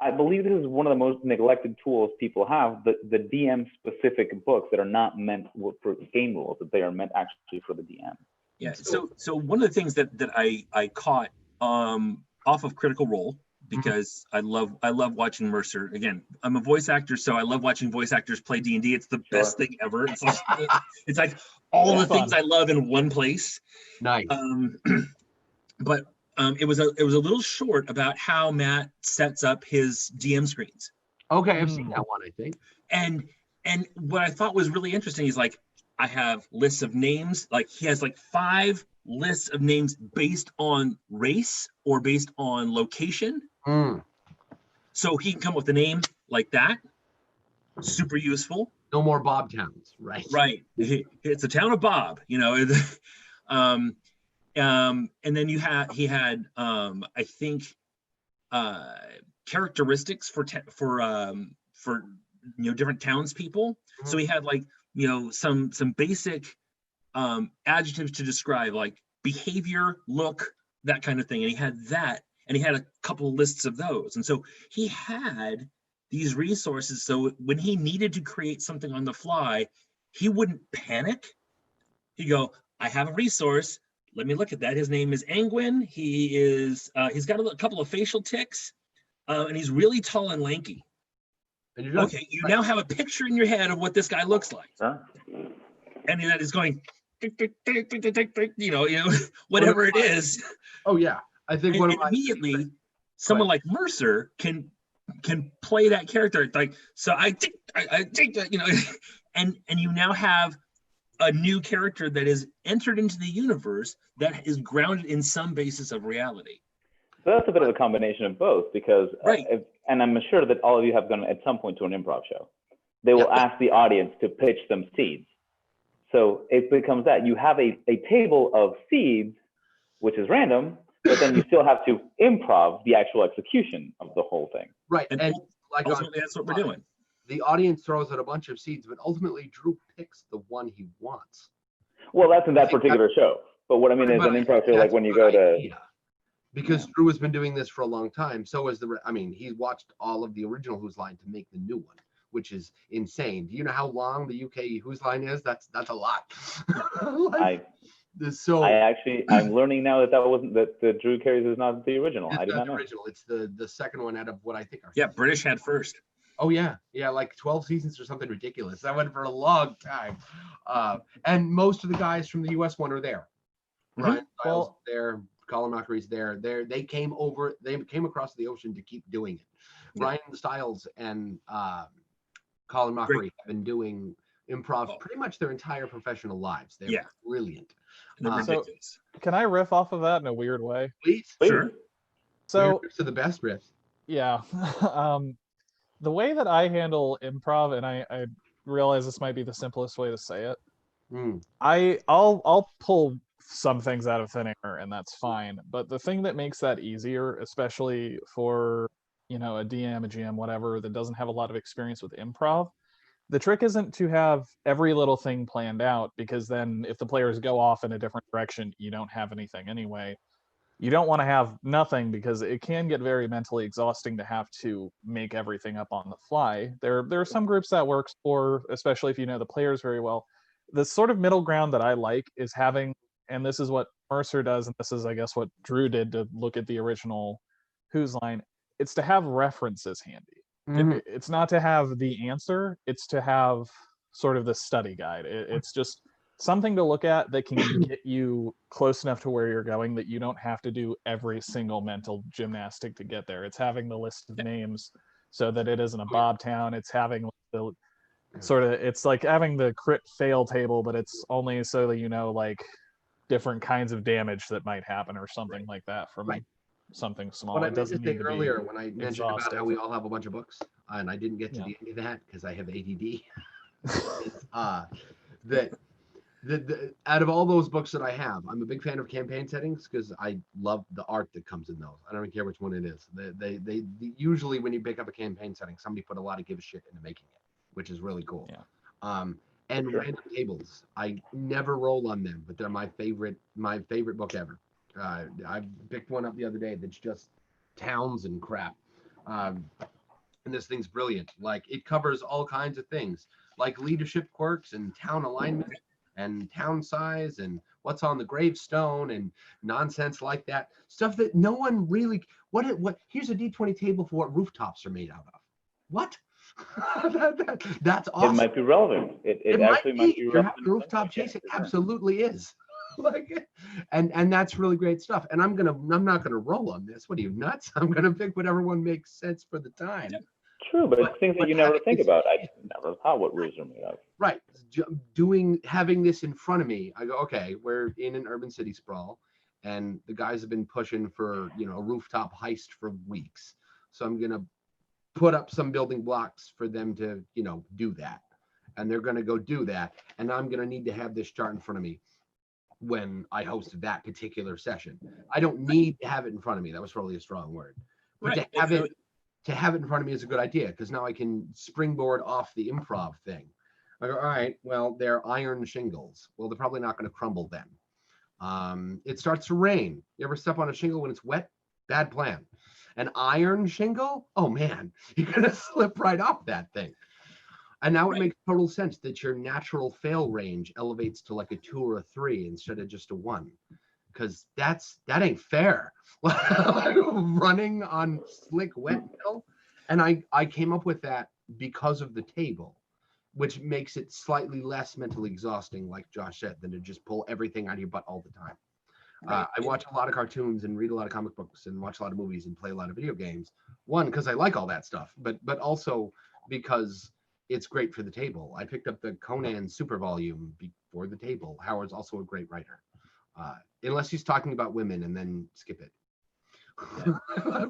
I believe this is one of the most neglected tools people have. The DM specific books that are not meant for game rules, that they are meant actually for the DM. Yeah. So one of the things that I caught off of Critical Role, because I love watching Mercer. Again, I'm a voice actor, so I love watching voice actors play D&D. It's the best thing ever. It's like all the things I love in one place. Nice. But it was a little short about how Matt sets up his DM screens. Okay, I've seen that one, I think. And what I thought was really interesting is like, I have lists of names. Like he has like 5 lists of names based on race or based on location. So he can come up with a name like that. Super useful. No more Bob towns, right? Right. It's a town of Bob, and then he had I think characteristics for different townspeople. So he had like some basic adjectives to describe like behavior, look, that kind of thing, and he had that, and he had a couple of lists of those, and so he had these resources. So when he needed to create something on the fly, he wouldn't panic. He'd go, I have a resource. Let me look at that. His name is Angwin. He's got a couple of facial tics, and he's really tall and lanky. And okay, you now have a picture in your head of what this guy looks like. And that is going, whatever it is. Oh yeah, I think immediately someone like Mercer can play that character. Like, so I think that, and you now have a new character that is entered into the universe that is grounded in some basis of reality. So that's a bit of a combination of both, because and I'm sure that all of you have gone at some point to an improv show. They will ask the audience to pitch them seeds. So it becomes that you have a table of seeds, which is random, but then you still have to improv the actual execution of the whole thing. Right. And like ultimately, that's what we're doing. The audience throws out a bunch of seeds, but ultimately Drew picks the one he wants. Well, that's in that particular show. But what I mean is an improv show, like when you go to... Because Drew has been doing this for a long time. So has he watched all of the original Who's Line to make the new one, which is insane. Do you know how long the UK Who's Line is? That's a lot. I'm learning now that the Drew carries is not the original. I did not know. Original. It's the second one out of what I think are. Yeah, British had first. Oh yeah, like 12 seasons or something ridiculous. That went for a long time, and most of the guys from the US one are there. Ryan Stiles there, Colin Mockery's there. They came across the ocean to keep doing it. Yeah. Ryan Stiles and Colin Mockery have been doing improv pretty much their entire professional lives. They're brilliant. So can I riff off of that in a weird way? Please. Sure. So weird riffs are the best riffs. Yeah. The way that I handle improv, and I realize this might be the simplest way to say it. I'll pull some things out of thin air, and that's fine. But the thing that makes that easier, especially for a DM, a GM, whatever, that doesn't have a lot of experience with improv, the trick isn't to have every little thing planned out, because then if the players go off in a different direction, you don't have anything anyway. You don't want to have nothing, because it can get very mentally exhausting to have to make everything up on the fly. There are some groups that works for, especially if you know the players very well. The sort of middle ground that I like is having, and this is what Mercer does, and this is, I guess, what Drew did to look at the original Who's line. It's to have references handy. It's not to have the answer, it's to have sort of the study guide. It's just something to look at that can get you close enough to where you're going that you don't have to do every single mental gymnastic to get there. It's having the list of names so that it isn't a Bobtown. It's having the sort of, it's like having the crit fail table, but it's only so that you know, like, different kinds of damage that might happen or something like that from something small. What I It meant to doesn't say need to earlier be when I mentioned exhaustive. about how we all have a bunch of books, and I didn't get to the end of that because I have ADD. That the out of all those books that I have, I'm a big fan of campaign settings because I love the art that comes in those. I don't care which one it is. They usually, when you pick up a campaign setting, somebody put a lot of give a shit into making it, which is really cool. And random tables, I never roll on them, but they're my favorite book ever. I picked one up the other day that's just towns and crap. And this thing's brilliant. Like, it covers all kinds of things, like leadership quirks and town alignment and town size and what's on the gravestone and nonsense like that. Stuff that no one really, what here's a D20 table for what rooftops are made out of. What? That's awesome. It might be relevant. It actually might be relevant. Rooftop chase, it absolutely is. Like, and that's really great stuff. And I'm not gonna roll on this. What are you, nuts? I'm gonna pick whatever one makes sense for the time. True, but it's things that you never think about. I never thought what roofs are made of. Right. Having this in front of me, I go, okay, we're in an urban city sprawl, and the guys have been pushing for, a rooftop heist for weeks. So I'm gonna put up some building blocks for them to, do that. And they're gonna go do that. And I'm gonna need to have this chart in front of me when I host that particular session. I don't need to have it in front of me. That was probably a strong word. But to have it in front of me is a good idea, because now I can springboard off the improv thing. I go, all right, well, they're iron shingles. Well, they're probably not going to crumble then. It starts to rain. You ever step on a shingle when it's wet? Bad plan. An iron shingle? Oh man, you're going to slip right off that thing. And now it makes total sense that your natural fail range elevates to like a 2 or a 3 instead of just a 1. Because that ain't fair. Running on slick wet metal. And I came up with that because of the table, which makes it slightly less mentally exhausting, like Josh said, than to just pull everything out of your butt all the time. I watch a lot of cartoons and read a lot of comic books and watch a lot of movies and play a lot of video games. One, because I like all that stuff, but also because it's great for the table. I picked up the Conan Super Volume for the table. Howard's also a great writer. Unless he's talking about women, and then skip it.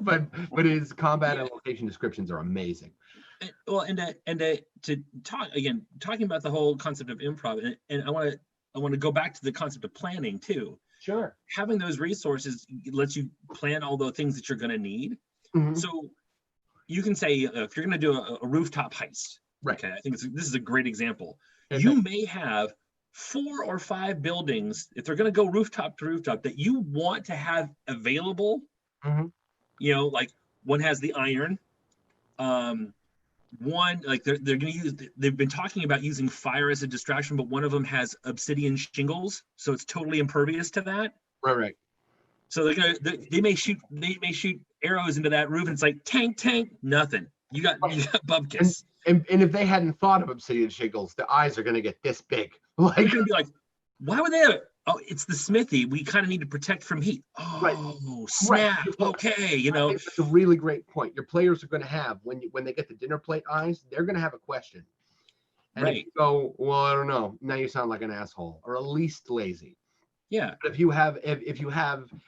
but his combat and location descriptions are amazing. Well, to talking about the whole concept of improv, and I want to go back to the concept of planning too. Sure. Having those resources lets you plan all the things that you're going to need. So you can say, if you're going to do a rooftop heist, right? Okay, I think this is a great example. You may have 4 or 5 buildings, if they're going to go rooftop to rooftop, that you want to have available. Like one has the iron. One, like they're going to use. They've been talking about using fire as a distraction, but one of them has obsidian shingles, so it's totally impervious to that. Right. So they may shoot arrows into that roof, and it's like tank, nothing. You got bubkis. And if they hadn't thought of obsidian shingles, the eyes are going to get this big. Like, they're going to be like, why would they have it? Oh, it's the smithy. We kind of need to protect from heat. Oh, snap. Right. Okay, That's a really great point. Your players are going to have, when they get the dinner plate eyes, they're going to have a question. And if you go, well, I don't know, now you sound like an asshole, or at least lazy. Yeah. But if you have,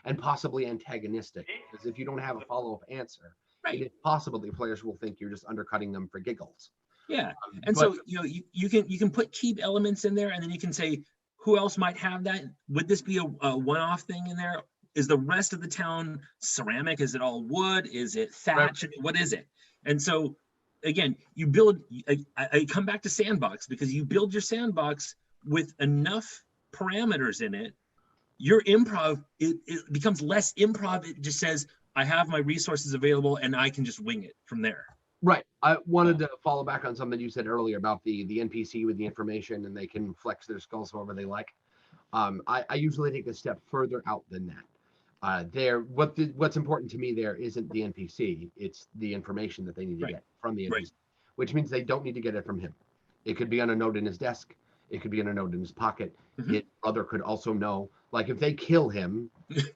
and possibly antagonistic, because if you don't have a follow-up answer, it is possible that your players will think you're just undercutting them for giggles. Yeah. And so, you can put key elements in there, and then you can say, who else might have that? Would this be a one-off thing in there? Is the rest of the town ceramic? Is it all wood? Is it thatch? What is it? And so again, you build, I come back to sandbox, because you build your sandbox with enough parameters in it, your improv, it becomes less improv. It just says, I have my resources available and I can just wing it from there. Right. I wanted to follow back on something you said earlier about the NPC with the information, and they can flex their skulls however they like. I usually take a step further out than that. What's important to me there isn't the NPC, it's the information that they need to get from the NPC, which means they don't need to get it from him. It could be on a note in his desk. It could be on a note in his pocket. His brother could also know. Like if they kill him,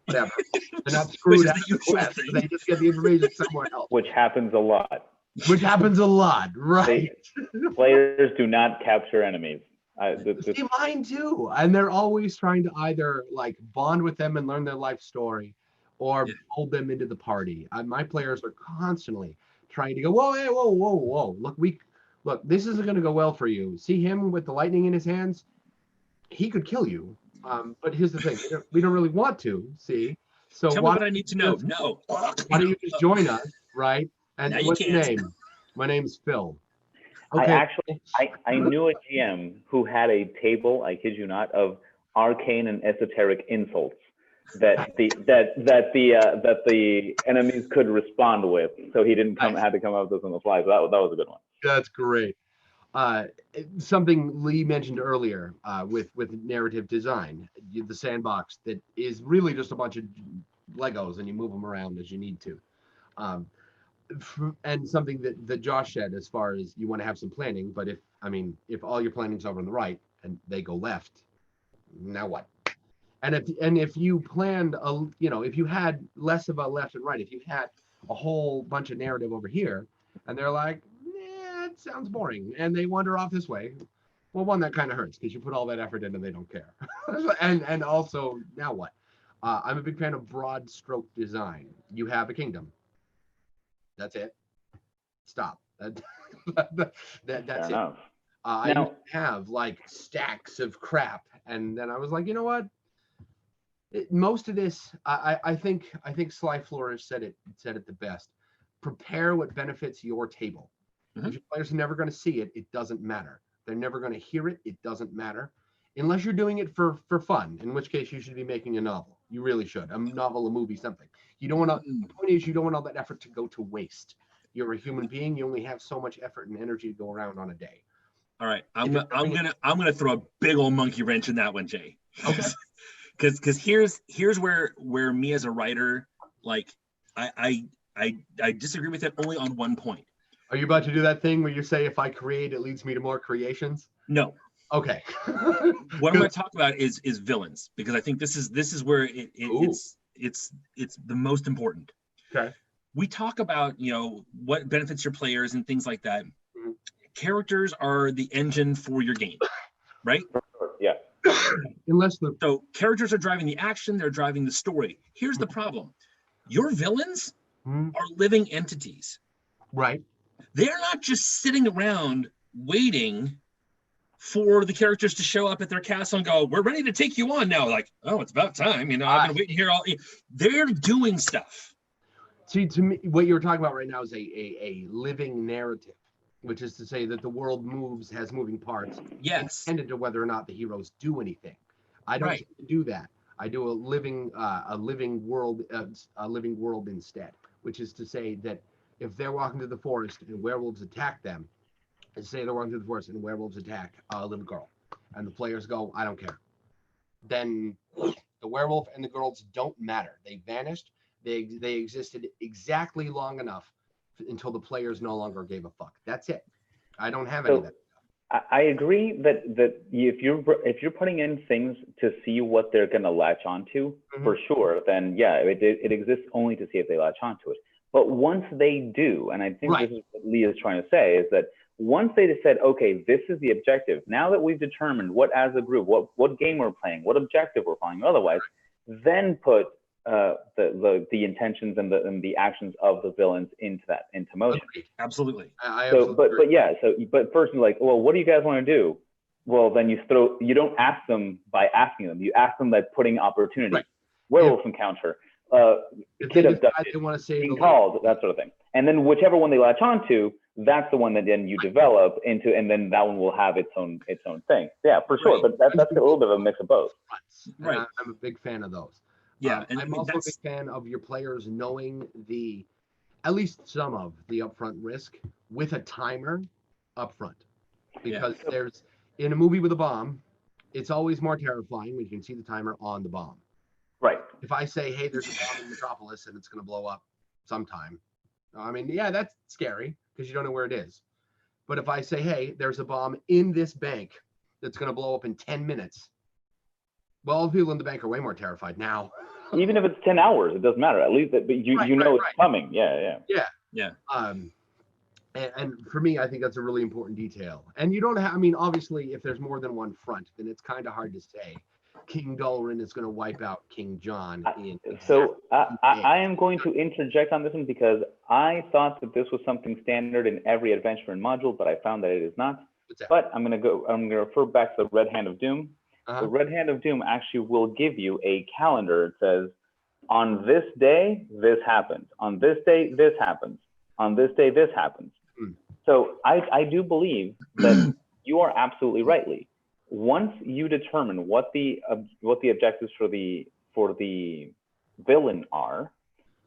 whatever, they're not screwed out of the quest. They just get the information somewhere else. Which happens a lot. Which happens a lot, right? Players do not capture enemies. See, mine too. And they're always trying to either like bond with them and learn their life story, or hold them into the party. My players are constantly trying to go, whoa, hey, whoa, whoa, whoa. Look, this isn't going to go well for you. See him with the lightning in his hands? He could kill you. But here's the thing: we don't really want to. See, so tell me what I need to know. No. Why don't you just join us, right? And what's your name? My name's Phil. Okay. I knew a GM who had a table, I kid you not, of arcane and esoteric insults that the enemies could respond with. So he didn't had to come up with this on the fly. So that was a good one. That's great. Something Lee mentioned earlier with narrative design, the sandbox that is really just a bunch of Legos and you move them around as you need to. And something that Josh said, as far as you want to have some planning, but if all your planning's over on the right and they go left, now what? And if you planned if you had less of a left and right, if you had a whole bunch of narrative over here and they're like, it sounds boring, and they wander off this way, well, one, that kind of hurts because you put all that effort in and they don't care. and also, now what? I'm a big fan of broad stroke design. You have a kingdom. That's it. Stop. That's it. I used to have like stacks of crap, and then I was like, you know what? Most of this, I think Sly Flores said it the best. Prepare what benefits your table. If your players are never going to see it, it doesn't matter. They're never going to hear it. It doesn't matter, unless you're doing it for fun. In which case, you should be making a novel. You really should. A novel, a movie, something. You don't want to. The point is, you don't want all that effort to go to waste. You're a human being. You only have so much effort and energy to go around on a day. All right, I'm gonna throw a big old monkey wrench in that one, Jay. Okay. Because here's where me as a writer, like I disagree with it only on one point. Are you about to do that thing where you say, if I create, it leads me to more creations? No. Okay. What I'm going to talk about is villains, because I think this is where it's the most important. Okay. We talk about what benefits your players and things like that. Mm-hmm. Characters are the engine for your game, right? Yeah. So characters are driving the action, they're driving the story. Here's the problem: your villains are living entities. Right. They're not just sitting around waiting for the characters to show up at their castle and go, we're ready to take you on now. Like, oh, it's about time. I've been waiting here all. They're doing stuff. See, to me, what you're talking about right now is a living narrative, which is to say that the world has moving parts. Yes. Independent of whether or not the heroes do anything. I don't do that. I do a living world instead, which is to say that if they're walking through the forest and werewolves attack them, and say they're walking through the forest and werewolves attack a little girl, and the players go, I don't care, then the werewolf and the girls don't matter. They vanished. They existed exactly long enough until the players no longer gave a fuck. That's it. I don't have any of that. I agree that if you're putting in things to see what they're going to latch onto, for sure, then yeah, it exists only to see if they latch onto it. But once they do, and I think this is what Lee is trying to say, is that once they said, okay, this is the objective, now that we've determined what as a group, what game we're playing, what objective we're following, otherwise, then put the intentions and the actions of the villains into motion. Absolutely. But first you're like, well, what do you guys want to do? Well, then you don't ask them by asking them. You ask them by putting opportunity. Right. Werewolf encounter. Kid abducted, being called, that sort of thing. And then whichever one they latch onto, that's the one that then you develop into, and then that one will have its own thing. Yeah, for sure. But that's a little bit of a mix of both. Right. I'm a big fan of those. Yeah, and I'm also a big fan of your players knowing at least some of the upfront risk with a timer upfront, because there's in a movie with a bomb, it's always more terrifying when you can see the timer on the bomb. Right. If I say, hey, there's a bomb in Metropolis and it's going to blow up sometime, I mean, yeah, that's scary because you don't know where it is. But if I say, hey, there's a bomb in this bank that's going to blow up in 10 minutes, well, all the people in the bank are way more terrified now. Even if it's 10 hours, it doesn't matter. At least but you know it's coming. Yeah. And for me, I think that's a really important detail. And you don't have, I mean, obviously, if there's more than one front, then it's kind of hard to say King Dalaran is going to wipe out King John. I am going to interject on this one because I thought that this was something standard in every adventure and module, but I found that it is not. But I'm going to refer back to the Red Hand of Doom. The Red Hand of Doom actually will give you a calendar. It says, on this day, this happens. On this day, this happens. On this day, this happens. So I do believe that you are absolutely rightly. Once you determine what the objectives for the villain are,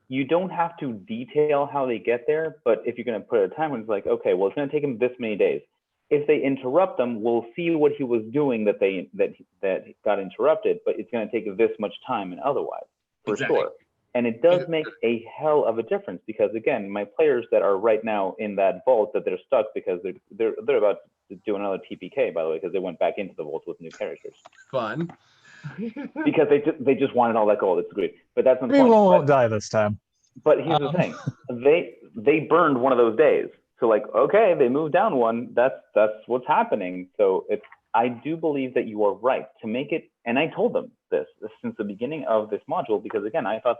you don't have to detail how they get there. But if you're going to put a timer, it's like, okay, well, it's going to take him this many days. If they interrupt them, we'll see what he was doing that got interrupted, but it's going to take this much time and otherwise, for sure. And it does make a hell of a difference because, again, my players that are right now in that vault that they're stuck because they're about to do another TPK, by the way, because they went back into the vault with new characters. Fun. Because they just wanted all that gold. It's great, but that's we won't die this time. But here's the thing: they burned one of those days. So like, okay, they moved down one. That's what's happening. So I do believe that you are right to make it. And I told them this since the beginning of this module, because again, I thought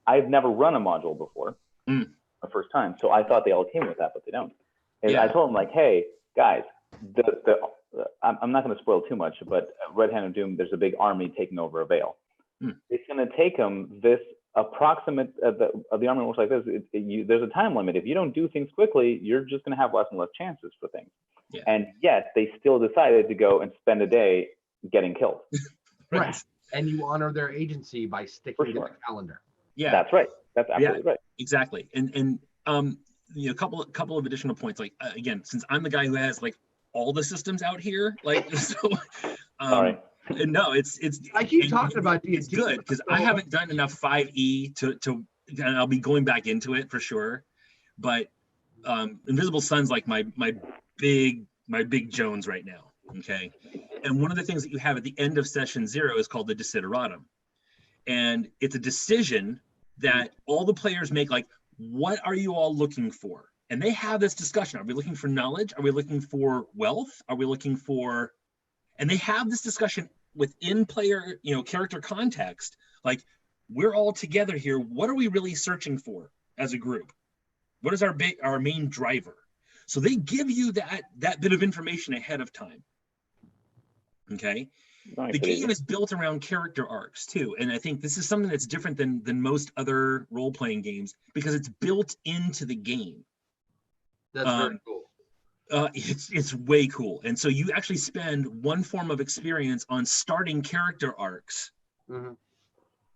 I've never run a module before, the first time. So I thought they all came with that, but they don't. And I told them like, hey guys, I'm not going to spoil too much, but Red Hand of Doom, there's a big army taking over a Vale. It's going to take them this approximate the army looks like this. There's a time limit. If you don't do things quickly, you're just going to have less and less chances for things. And yet they still decided to go and spend a day getting killed. Right. And you honor their agency by sticking to the calendar. Yeah, that's right. That's absolutely right. Exactly. And a couple of additional points. Like again, since I'm the guy who has like all the systems out here, like so. Sorry. No, it's. I keep talking about D&D. It's good because I haven't done enough 5e to, and I'll be going back into it for sure. But Invisible Sun's like my big Jones right now. Okay, and one of the things that you have at the end of session 0 is called the Desideratum, and it's a decision that all the players make. Like, what are you all looking for? And they have this discussion. Are we looking for knowledge? Are we looking for wealth? Are we looking for? And they have this discussion within player, character context. Like, we're all together here. What are we really searching for as a group? What is our main driver? So they give you that bit of information ahead of time. Okay. The game is built around character arcs too. And I think this is something that's different than most other role-playing games because it's built into the game. That's very cool. It's way cool. And so you actually spend one form of experience on starting character arcs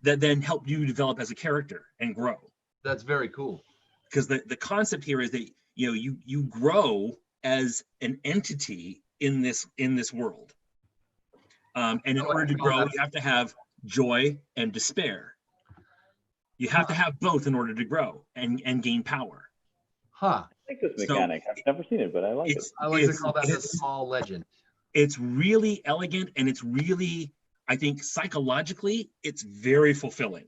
that then help you develop as a character and grow. That's very cool. Because the concept here is that you grow as an entity in this world. And in order to grow, you have to have joy and despair. You have to have both in order to grow and gain power. Huh. I like this mechanic. I've never seen it, but I like it. I like to call that a small legend. It's really elegant, and it's really, I think, psychologically, it's very fulfilling.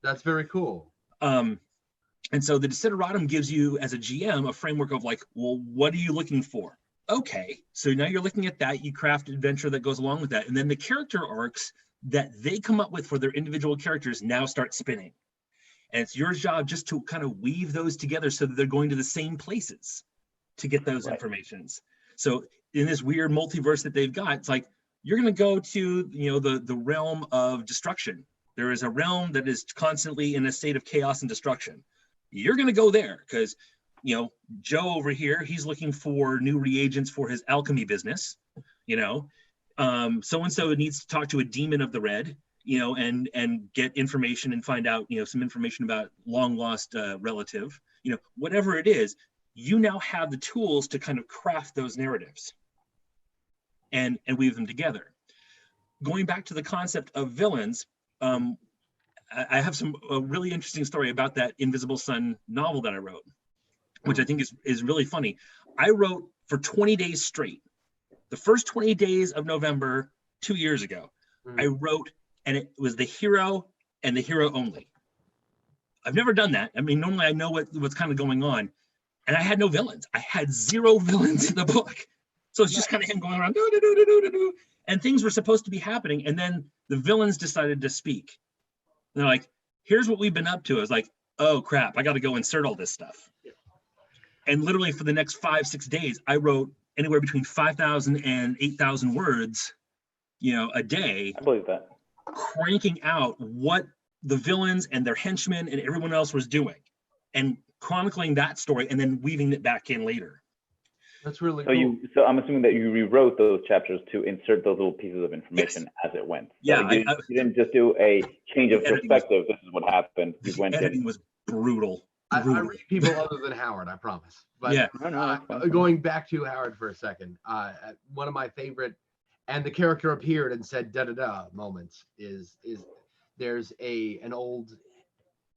That's very cool. And so the Desideratum gives you, as a GM, a framework of like, well, what are you looking for? Okay, so now you're looking at that. You craft adventure that goes along with that. And then the character arcs that they come up with for their individual characters now start spinning. And it's your job just to kind of weave those together so that they're going to the same places to get those informations. So in this weird multiverse that they've got, it's like, you're going to go to, the realm of destruction. There is a realm that is constantly in a state of chaos and destruction. You're going to go there because you know, Joe over here, he's looking for new reagents for his alchemy business, you know. So-and-so needs to talk to a demon of the red, you know, and get information and find out, you know, some information about long lost relative, you know, whatever it is, you now have the tools to kind of craft those narratives and weave them together. Going back to the concept of villains, I have a really interesting story about that Invisible Sun novel that I wrote, which I think is really funny. I wrote for 20 days straight. The first 20 days of November 2 years ago, I wrote, and it was the hero and the hero only. I've never done that. I mean, normally I know what's kind of going on, and I had no villains. I had 0 villains in the book. So it's just kind of him going around, and things were supposed to be happening, and then the villains decided to speak. And they're like, here's what we've been up to. I was like, oh crap, I got to go insert all this stuff. And literally for the next 5-6 days, I wrote anywhere between 5,000 and 8,000 words, you know, a day. I believe that. Cranking out what the villains and their henchmen and everyone else was doing, and chronicling that story, and then weaving it back in later. That's really cool. So I'm assuming that you rewrote those chapters to insert those little pieces of information as it went. Yeah, you didn't just do a change of perspective. This is what happened. You went editing was brutal. I read people other than Howard, I promise. But yeah, going back to Howard for a second, one of my favorite, and the character appeared and said da da da moments is there's an old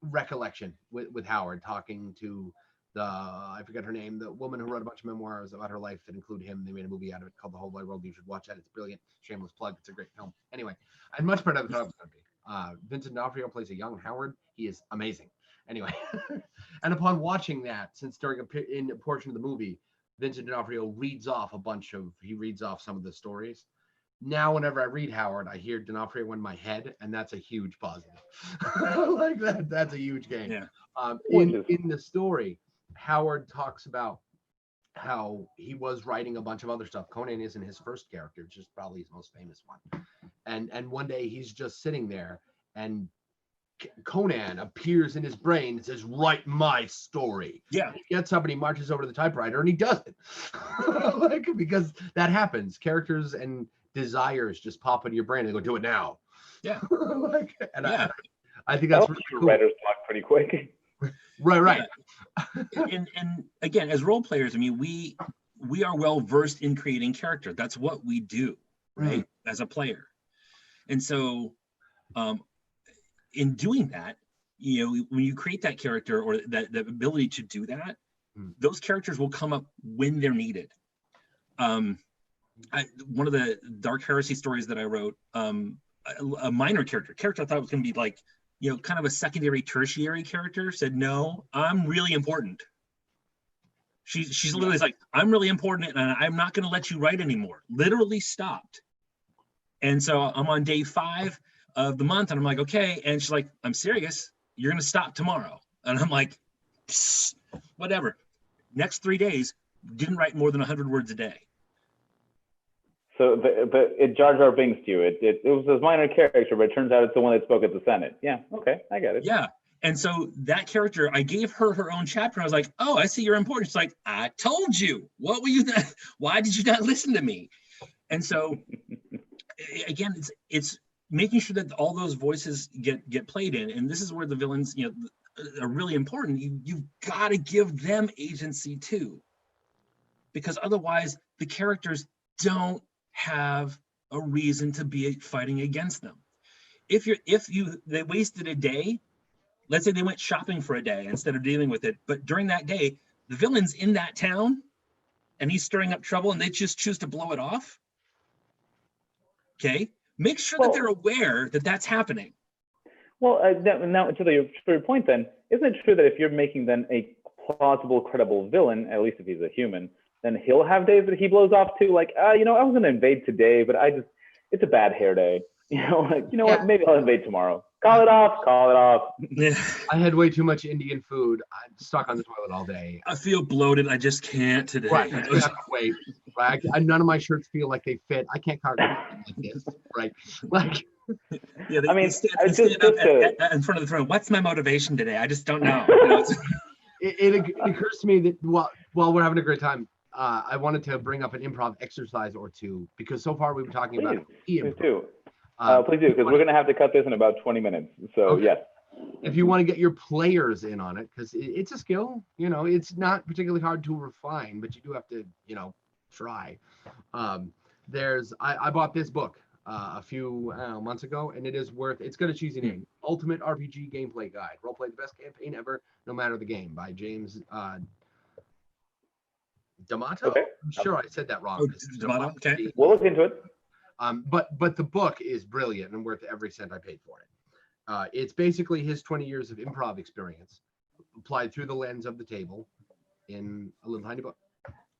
recollection with Howard talking to I forget her name, the woman who wrote a bunch of memoirs about her life that include him. They made a movie out of it called The Whole Wide World. You should watch that. It's brilliant. Shameless plug. It's a great film. Anyway, I'm much better than I thought it was going to be. Vincent D'Onofrio plays a young Howard. He is amazing. Anyway, and upon watching that, since during a portion of the movie, Vincent D'Onofrio reads off some of the stories. Now, whenever I read Howard, I hear D'Onofrio in my head, and that's a huge positive. Like that, that's a huge gain. Yeah. In the story, Howard talks about how he was writing a bunch of other stuff. Conan isn't his first character, just probably his most famous one. And one day he's just sitting there, and Conan appears in his brain and says, "Write my story." Yeah. He gets up and he marches over to the typewriter and he does it. Like, because that happens. Characters and desires just pop into your brain and go, "Do it now." Yeah. I think that's really cool. Writer's block pretty quick. Right. Yeah. And again, as role players, I mean, we are well versed in creating character. That's what we do, right? As a player. And so in doing that, you know, when you create that character or that ability to do that, those characters will come up when they're needed. One of the Dark Heresy stories that I wrote, a minor character I thought was going to be like, you know, kind of a secondary, tertiary character, said, "No, I'm really important." She's literally like, "I'm really important, and I'm not going to let you write anymore." Literally stopped. And so I'm on day 5 of the month, and I'm like, "Okay," and she's like, "I'm serious. You're going to stop tomorrow." And I'm like, whatever. Next 3 days, didn't write more than 100 words a day. So it Jar Jar Binks to you. It was this minor character, but it turns out it's the one that spoke at the Senate. Yeah, okay, I get it. Yeah, and so that character, I gave her own chapter. I was like, "Oh, I see you're important." She's like, "I told you. What were you? Why did you not listen to me?" And so, again, it's making sure that all those voices get played in, and this is where the villains, you know, are really important. You've got to give them agency too, because otherwise the characters don't have a reason to be fighting against them. If they wasted a day, let's say they went shopping for a day instead of dealing with it, but during that day, the villain's in that town and he's stirring up trouble and they just choose to blow it off. Okay, make sure that they're aware that that's happening. Well, now to your point then, isn't it true that if you're making then a plausible, credible villain, at least if he's a human, then he'll have days that he blows off too, like, you know, I was going to invade today, but it's a bad hair day. You know, like, you know what, maybe I'll invade tomorrow. Call it off. Yeah. I had way too much Indian food. I'm stuck on the toilet all day. I feel bloated. I just can't today. Right. I can't wait. Right. None of my shirts feel like they fit. I can't cargo like this. Right. Like. Yeah, they stand up in front of the throne. What's my motivation today? I just don't know. You know, it occurs to me that while we're having a great time, I wanted to bring up an improv exercise or two, because so far we've been talking about Please improv. do. Please do, because we're going to have to cut this in about 20 minutes. So Okay. yes. If you want to get your players in on it, because it's a skill, it's not particularly hard to refine, but you do have to, try. I bought this book a few months ago, and it's got a cheesy name: Ultimate RPG Gameplay Guide. Roleplay the best campaign ever, no matter the game, by James D'Amato. Okay. I'm sure I said that wrong. Oh, D'Amato, okay. We'll look into it. But the book is brilliant and worth every cent I paid for it. It's basically his 20 years of improv experience applied through the lens of the table in a little tiny book.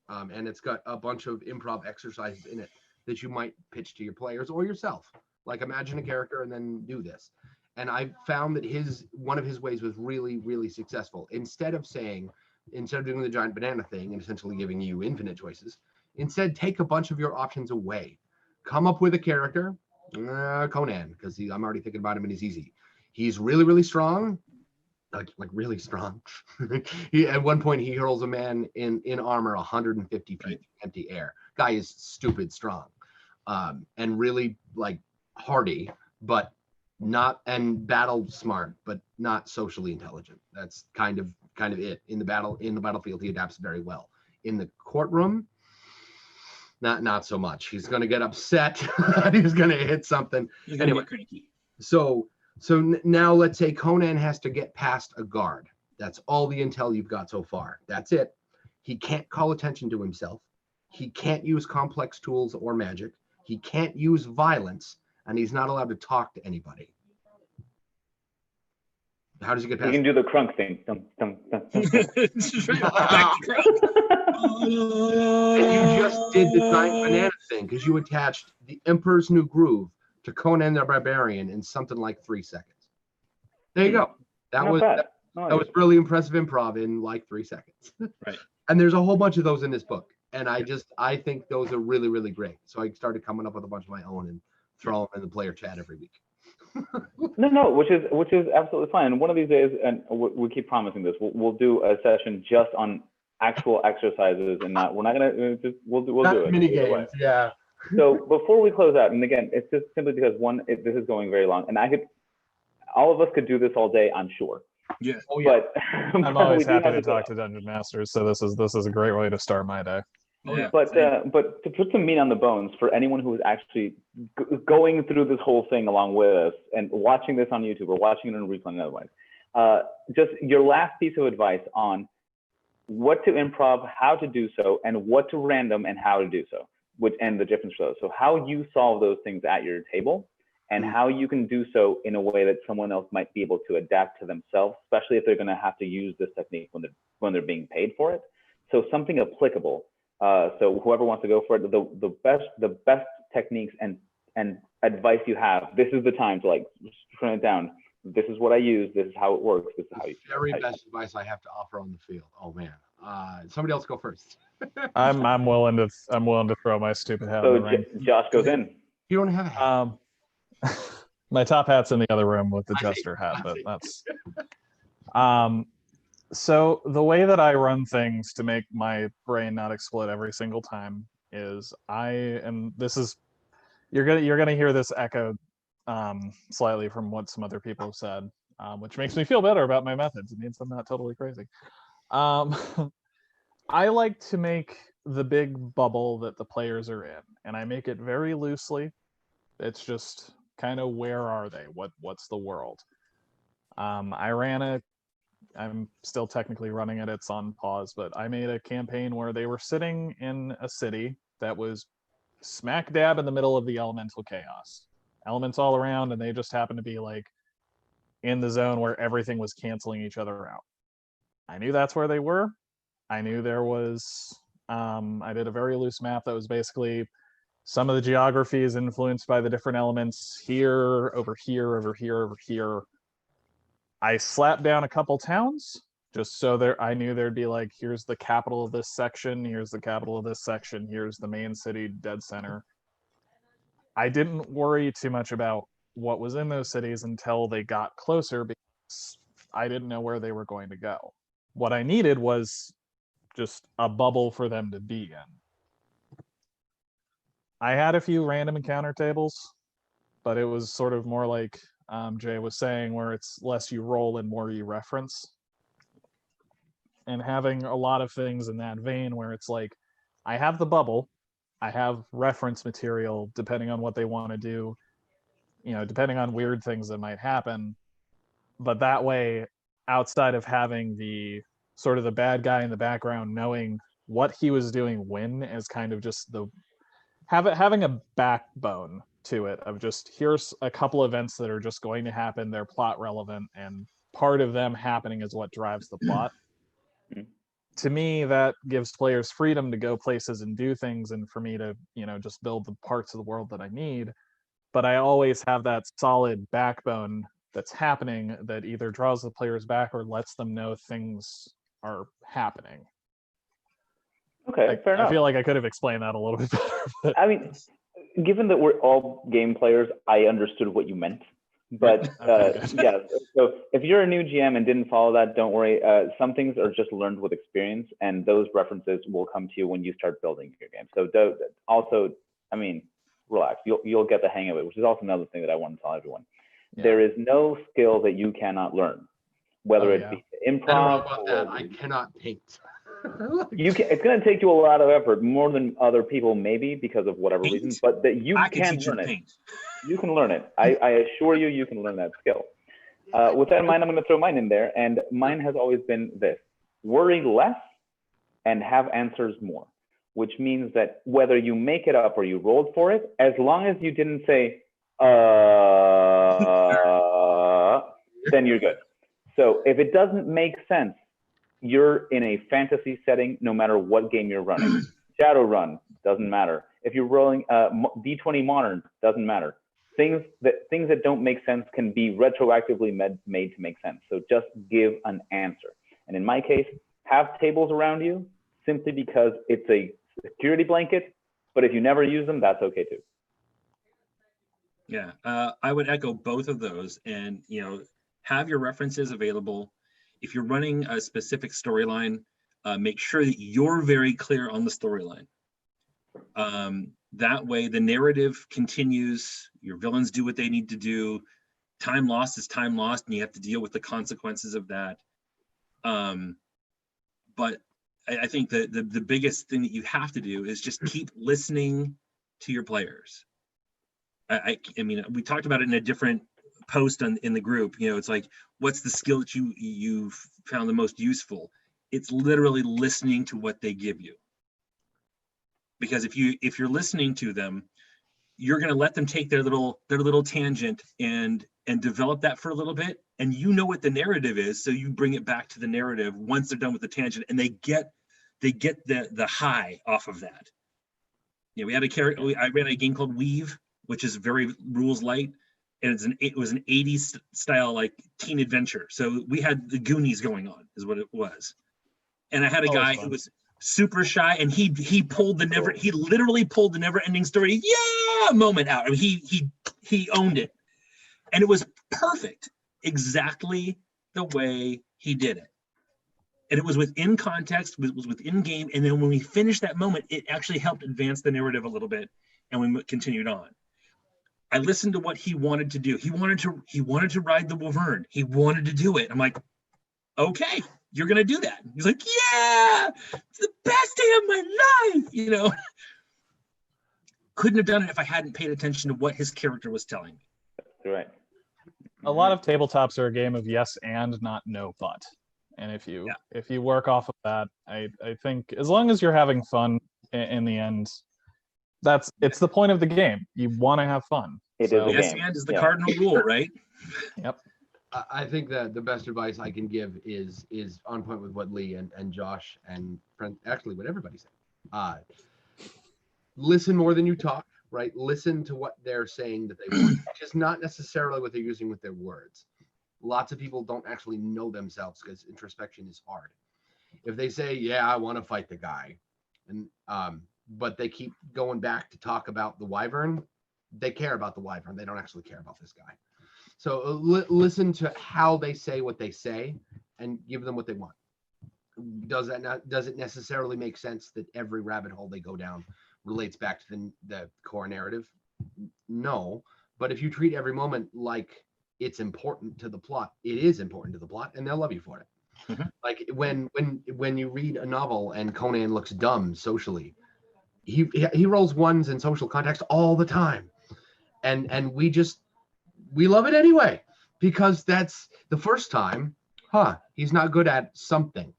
And it's got a bunch of improv exercises in it that you might pitch to your players or yourself. Like, imagine a character and then do this. And I found that one of his ways was really, really successful. Instead of doing the giant banana thing and essentially giving you infinite choices, instead take a bunch of your options away. Come up with a character, Conan, because I'm already thinking about him and he's easy. He's really, really strong, like really strong. At one point, he hurls a man in armor 150 feet empty air. Guy is stupid strong, and really like hardy, but and battle smart, but not socially intelligent. That's kind of it. In the battlefield, he adapts very well. In the courtroom, not so much. He's going to get upset. He's going to hit something. Anyway, so now let's say Conan has to get past a guard. That's all the intel you've got so far. That's it. He can't call attention to himself. He can't use complex tools or magic. He can't use violence, and he's not allowed to talk to anybody. How does he get past? You can do the crunk thing. Dum, dum, dum, dum, dum. And you just did the giant banana thing because you attached the Emperor's New Groove to Conan the Barbarian in something like 3 seconds. There you go. That was really impressive improv in like 3 seconds. Right. And there's a whole bunch of those in this book. And I think those are really, really great. So I started coming up with a bunch of my own and throw them in the player chat every week. No, which is absolutely fine. And one of these days, and we keep promising this, we'll do a session just on actual exercises, and we're not gonna we'll do it. Mini games, yeah. So before we close out, and again, it's just simply because this is going very long, and all of us could do this all day, I'm sure. Yeah. Oh yeah. But I'm always happy to talk to dungeon masters, so this is a great way to start my day. Oh, yeah. But to put some meat on the bones for anyone who is actually going through this whole thing along with us and watching this on YouTube or watching it in replay and otherwise, just your last piece of advice on what to improv, how to do so, and what to random and how to do so, and the difference for those. So how you solve those things at your table, and how you can do so in a way that someone else might be able to adapt to themselves, especially if they're going to have to use this technique when they're being paid for it. So something applicable. So whoever wants to go for it, the best techniques and advice you have, this is the time to like turn it down. This is what I use. This is how it works. This is how you. Very best advice I have to offer on the field. Oh man, somebody else go first. I'm willing to throw my stupid hat So in the ring. Josh goes in. You don't have a hat. My top hat's in the other room with the jester hat, but that's so the way that I run things to make my brain not explode every single time is you're gonna hear this echoed slightly from what some other people have said, which makes me feel better about my methods. It means I'm not totally crazy. I like to make the big bubble that the players are in, and I make it very loosely. It's just kind of, where are they? What's the world? I'm still technically running it. It's on pause, but I made a campaign where they were sitting in a city that was smack dab in the middle of the elemental chaos. Elements all around, and they just happened to be like in the zone where everything was canceling each other out. I knew that's where they were. I knew there was, I did a very loose map that was basically some of the geography is influenced by the different elements here, over here, over here, over here. I slapped down a couple towns just so I knew there'd be like, here's the capital of this section, here's the capital of this section, here's the main city dead center. I didn't worry too much about what was in those cities until they got closer, because I didn't know where they were going to go. what I needed was just a bubble for them to be in. I had a few random encounter tables, but it was sort of more like Jay was saying, where it's less you roll and more you reference. And having a lot of things in that vein where it's like, I have the bubble, I have reference material depending on what they want to do, depending on weird things that might happen. But that way, outside of having the sort of the bad guy in the background knowing what he was doing when, as kind of just having a backbone to it of just, here's a couple events that are just going to happen, they're plot relevant, and part of them happening is what drives the plot. To me, that gives players freedom to go places and do things, and for me to just build the parts of the world that I need. But I always have that solid backbone that's happening that either draws the players back or lets them know things are happening. Okay, fair enough. I feel like I could have explained that a little bit better. But... I mean, given that we're all game players, I understood what you meant. But yeah, so if you're a new GM and didn't follow that, don't worry. Some things are just learned with experience, and those references will come to you when you start building your game. So also, I mean, relax. You'll get the hang of it, which is also another thing that I want to tell everyone. Yeah. There is no skill that you cannot learn, whether it be improv. I don't know about that. I cannot paint. It's going to take you a lot of effort, more than other people maybe because of whatever reason, but that you can learn it. You can learn it. I assure you, you can learn that skill. With that in mind, I'm going to throw mine in there, and mine has always been this: worry less and have answers more, which means that whether you make it up or you rolled for it, as long as you didn't say, then you're good. So if it doesn't make sense, you're in a fantasy setting, no matter what game you're running. Shadowrun, doesn't matter. If you're rolling D20 Modern, doesn't matter. Things that don't make sense can be retroactively made to make sense. So just give an answer. And in my case, have tables around you simply because it's a security blanket. But if you never use them, that's okay too. Yeah, I would echo both of those, and have your references available. If you're running a specific storyline, make sure that you're very clear on the storyline. That way the narrative continues, your villains do what they need to do, time lost is time lost, and you have to deal with the consequences of that. But I think that the biggest thing that you have to do is just keep listening to your players. I mean, we talked about it in a different post in the group. It's like, what's the skill that you've found the most useful? It's literally listening to what they give you. Because if you're listening to them, you're going to let them take their little tangent and develop that for a little bit, and what the narrative is, so you bring it back to the narrative once they're done with the tangent, and they get the high off of that. We had I ran a game called Weave, which is very rules light, and it was an 80s style like teen adventure. So we had the Goonies going on, is what it was. And I had a guy who was super shy, and he literally pulled the never-ending story moment out. I mean, he owned it, and it was perfect, exactly the way he did it. And it was within context, it was within game, and then when we finished that moment, it actually helped advance the narrative a little bit, and we continued on. I listened to what he wanted to do. He wanted to ride the Wyvern. He wanted to do it. I'm like, okay, you're gonna do that. He's like, yeah, it's the best day of my life. Couldn't have done it if I hadn't paid attention to what his character was telling me. That's right. A lot of tabletops are a game of yes and, not no but. And if you work off of that, I think as long as you're having fun in the end, it's the point of the game. You want to have fun. Yes and is the cardinal rule, right? Yep. I think that the best advice I can give is on point with what Lee and Josh and actually what everybody said. Listen more than you talk, right? Listen to what they're saying that they want, just not necessarily what they're using with their words. Lots of people don't actually know themselves because introspection is hard. If they say, yeah, I want to fight the guy, and but they keep going back to talk about the Wyvern, they care about the Wyvern. They don't actually care about this guy. So listen to how they say what they say and give them what they want. does it necessarily make sense that every rabbit hole they go down relates back to the core narrative? No, but if you treat every moment like it's important to the plot, it is important to the plot, and they'll love you for it. Mhm. Like when you read a novel and Conan looks dumb socially, he rolls ones in social context all the time, and we love it anyway, because that's the first time, he's not good at something.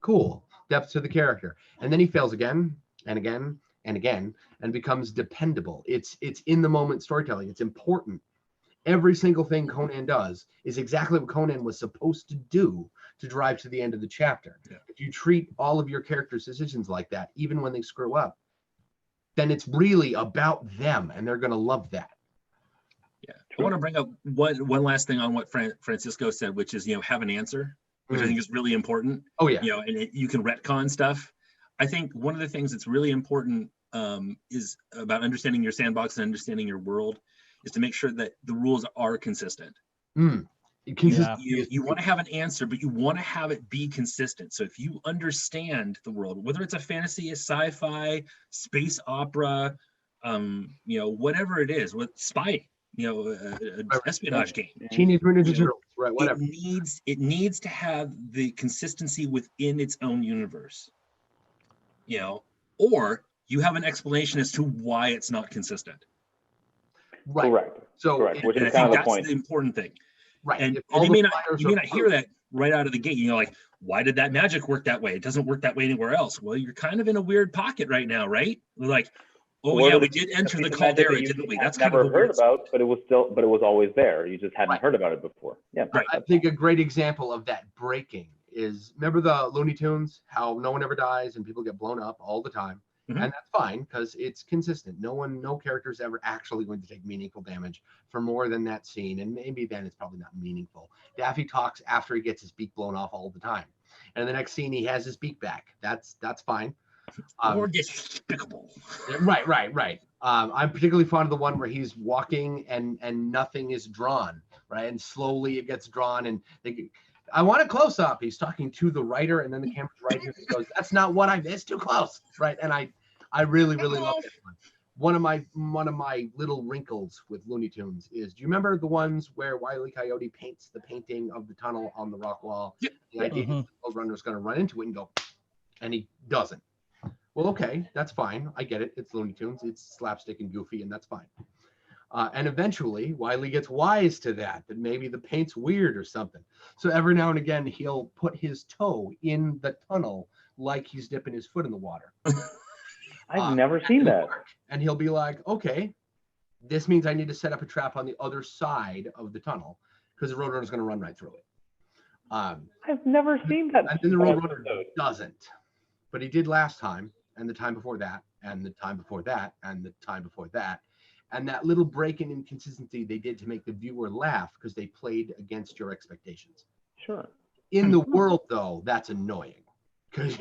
Cool, depth to the character. And then he fails again and again and again and becomes dependable. It's in the moment storytelling. It's important. Every single thing Conan does is exactly what Conan was supposed to do to drive to the end of the chapter. Yeah. If you treat all of your characters' decisions like that, even when they screw up, then it's really about them, and they're going to love that. Yeah, I want to bring up one last thing on what Francisco said, which is, have an answer, which I think is really important. Oh yeah. And you can retcon stuff. I think one of the things that's really important is about understanding your sandbox and understanding your world, is to make sure that the rules are consistent. You want to have an answer, but you want to have it be consistent. So if you understand the world, whether it's a fantasy, a sci-fi, space opera, whatever it is, with spy, espionage game, Teenage Mutant Ninja Turtles, right? Whatever. It needs to have the consistency within its own universe. Or you have an explanation as to why it's not consistent. Right. Correct. So correct. Which And I is kind think of the point. that's the important thing. Right. And you may not hear that right out of the gate. Like, why did that magic work that way? It doesn't work that way anywhere else. Well, you're kind of in a weird pocket right now, right? Like, we did enter the caldera, didn't we? That's kind of heard about, but it was always there. You just hadn't heard about it before. Yeah. Right. I think a great example of that breaking is, remember the Looney Tunes, how no one ever dies and people get blown up all the time. Mhm. And that's fine because it's consistent. No character is ever actually going to take meaningful damage for more than that scene. And maybe then it's probably not meaningful. Daffy talks after he gets his beak blown off all the time. And the next scene, he has his beak back. That's fine. Or despicable. Right. I'm particularly fond of the one where he's walking and nothing is drawn, right? And slowly it gets drawn and I want a close up. He's talking to the writer, and then the camera's right here. He goes, "That's not what it's too close," right? And I really love this one. One of my little wrinkles with Looney Tunes is, do you remember the ones where Wile E. Coyote paints the painting of the tunnel on the rock wall? Yep. The idea is the Roadrunner's going to run into it and go, and he doesn't. Well, okay, that's fine. I get it. It's Looney Tunes. It's slapstick and goofy, and that's fine. And eventually, Wiley gets wise to that maybe the paint's weird or something. So every now and again, he'll put his toe in the tunnel like he's dipping his foot in the water. I've never seen that. And he'll be like, okay, this means I need to set up a trap on the other side of the tunnel because the Roadrunner's going to run right through it. I've never seen that. And then the Roadrunner doesn't. But he did last time, and the time before that, and the time before that, and the time before that. And that little break in inconsistency they did to make the viewer laugh because they played against your expectations. Sure. In the world, though, that's annoying because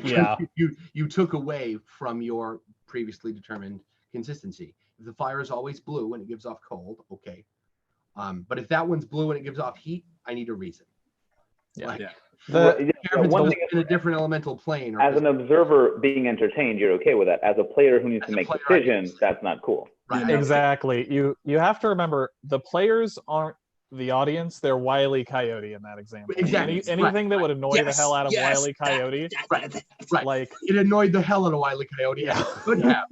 you took away from your previously determined consistency. If the fire is always blue and it gives off cold, okay. But if that one's blue and it gives off heat, I need a reason. One thing in a different elemental plane. As an observer being entertained, you're okay with that. As a player who needs to make decisions, that's not cool. Right. Exactly. You have to remember the players aren't the audience. They're Wile E. Coyote in that example. Exactly. Anything that would annoy the hell out of Wile E. Coyote. Right. Like it annoyed the hell out of Wile E. Coyote. Yeah. Could have.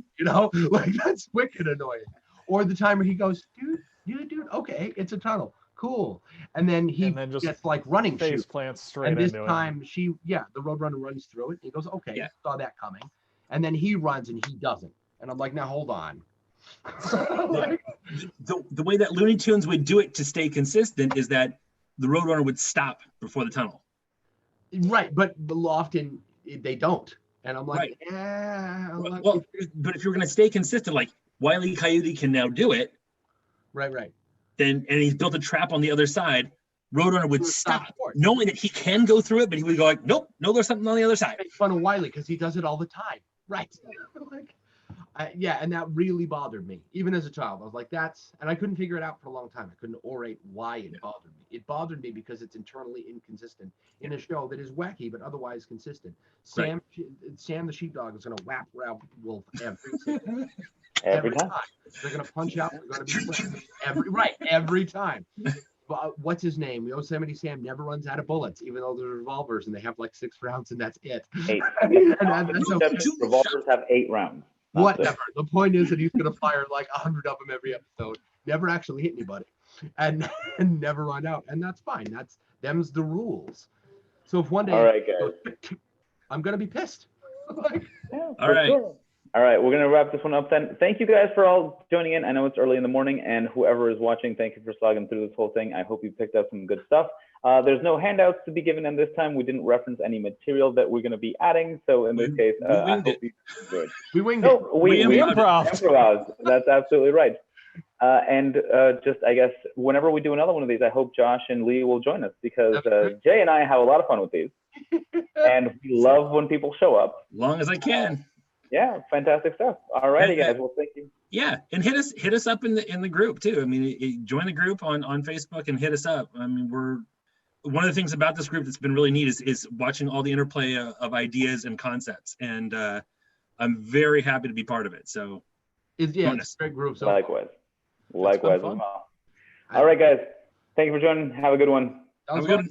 Like that's wicked annoying. Or the time where he goes, dude, okay, it's a tunnel. Cool. And then just gets like running face plants straight into it. And this time the Roadrunner runs through it. He goes, okay, saw that coming. And then he runs and he doesn't. And I'm like, now hold on. The way that Looney Tunes would do it to stay consistent is that the Roadrunner would stop before the tunnel. Right, but often they don't. And I'm like, but if you're going to stay consistent, like Wile E. Coyote can now do it. Right. And he's built a trap on the other side. Roadrunner would stop, knowing that he can go through it, but he would go like, nope, no, there's something on the other side. Make fun of Wiley because he does it all the time. Right. Yeah, and that really bothered me, even as a child. I was like, and I couldn't figure it out for a long time. I couldn't orate why it bothered me. It bothered me because it's internally inconsistent in a show that is wacky but otherwise consistent. Sam the sheepdog is going to whap Ralph Wolf every time. They're going to punch out. They're going to be friends. Every time. What's his name? Yosemite Sam never runs out of bullets, even though there's revolvers and they have like 6 rounds and that's it. 8. That's revolvers have 8 rounds. Whatever. The point is that he's going to fire like 100 of them every episode, never actually hit anybody, and never run out, and that's fine. Them's the rules. So if one day, all right, guys, I'm going to be pissed. All right. Sure. All right, we're going to wrap this one up then. Thank you guys for all joining in. I know it's early in the morning, and whoever is watching, thank you for slogging through this whole thing. I hope you picked up some good stuff. There's no handouts to be given in this time. We didn't reference any material that we're going to be adding. So in this case, I hope you enjoyed. We winged it. We improv. That's absolutely right. And just, I guess, whenever we do another one of these, I hope Josh and Lee will join us, because Jay and I have a lot of fun with these. And we love when people show up. As long as I can. Yeah, fantastic stuff. All righty, guys. Well, thank you. Yeah, and hit us up in the group too. I mean, join the group on Facebook and hit us up. I mean, one of the things about this group that's been really neat is watching all the interplay of ideas and concepts, and I'm very happy to be part of it. So it's a great group. So likewise as well. All right, guys. Thank you for joining. Have a good one. Have a good one.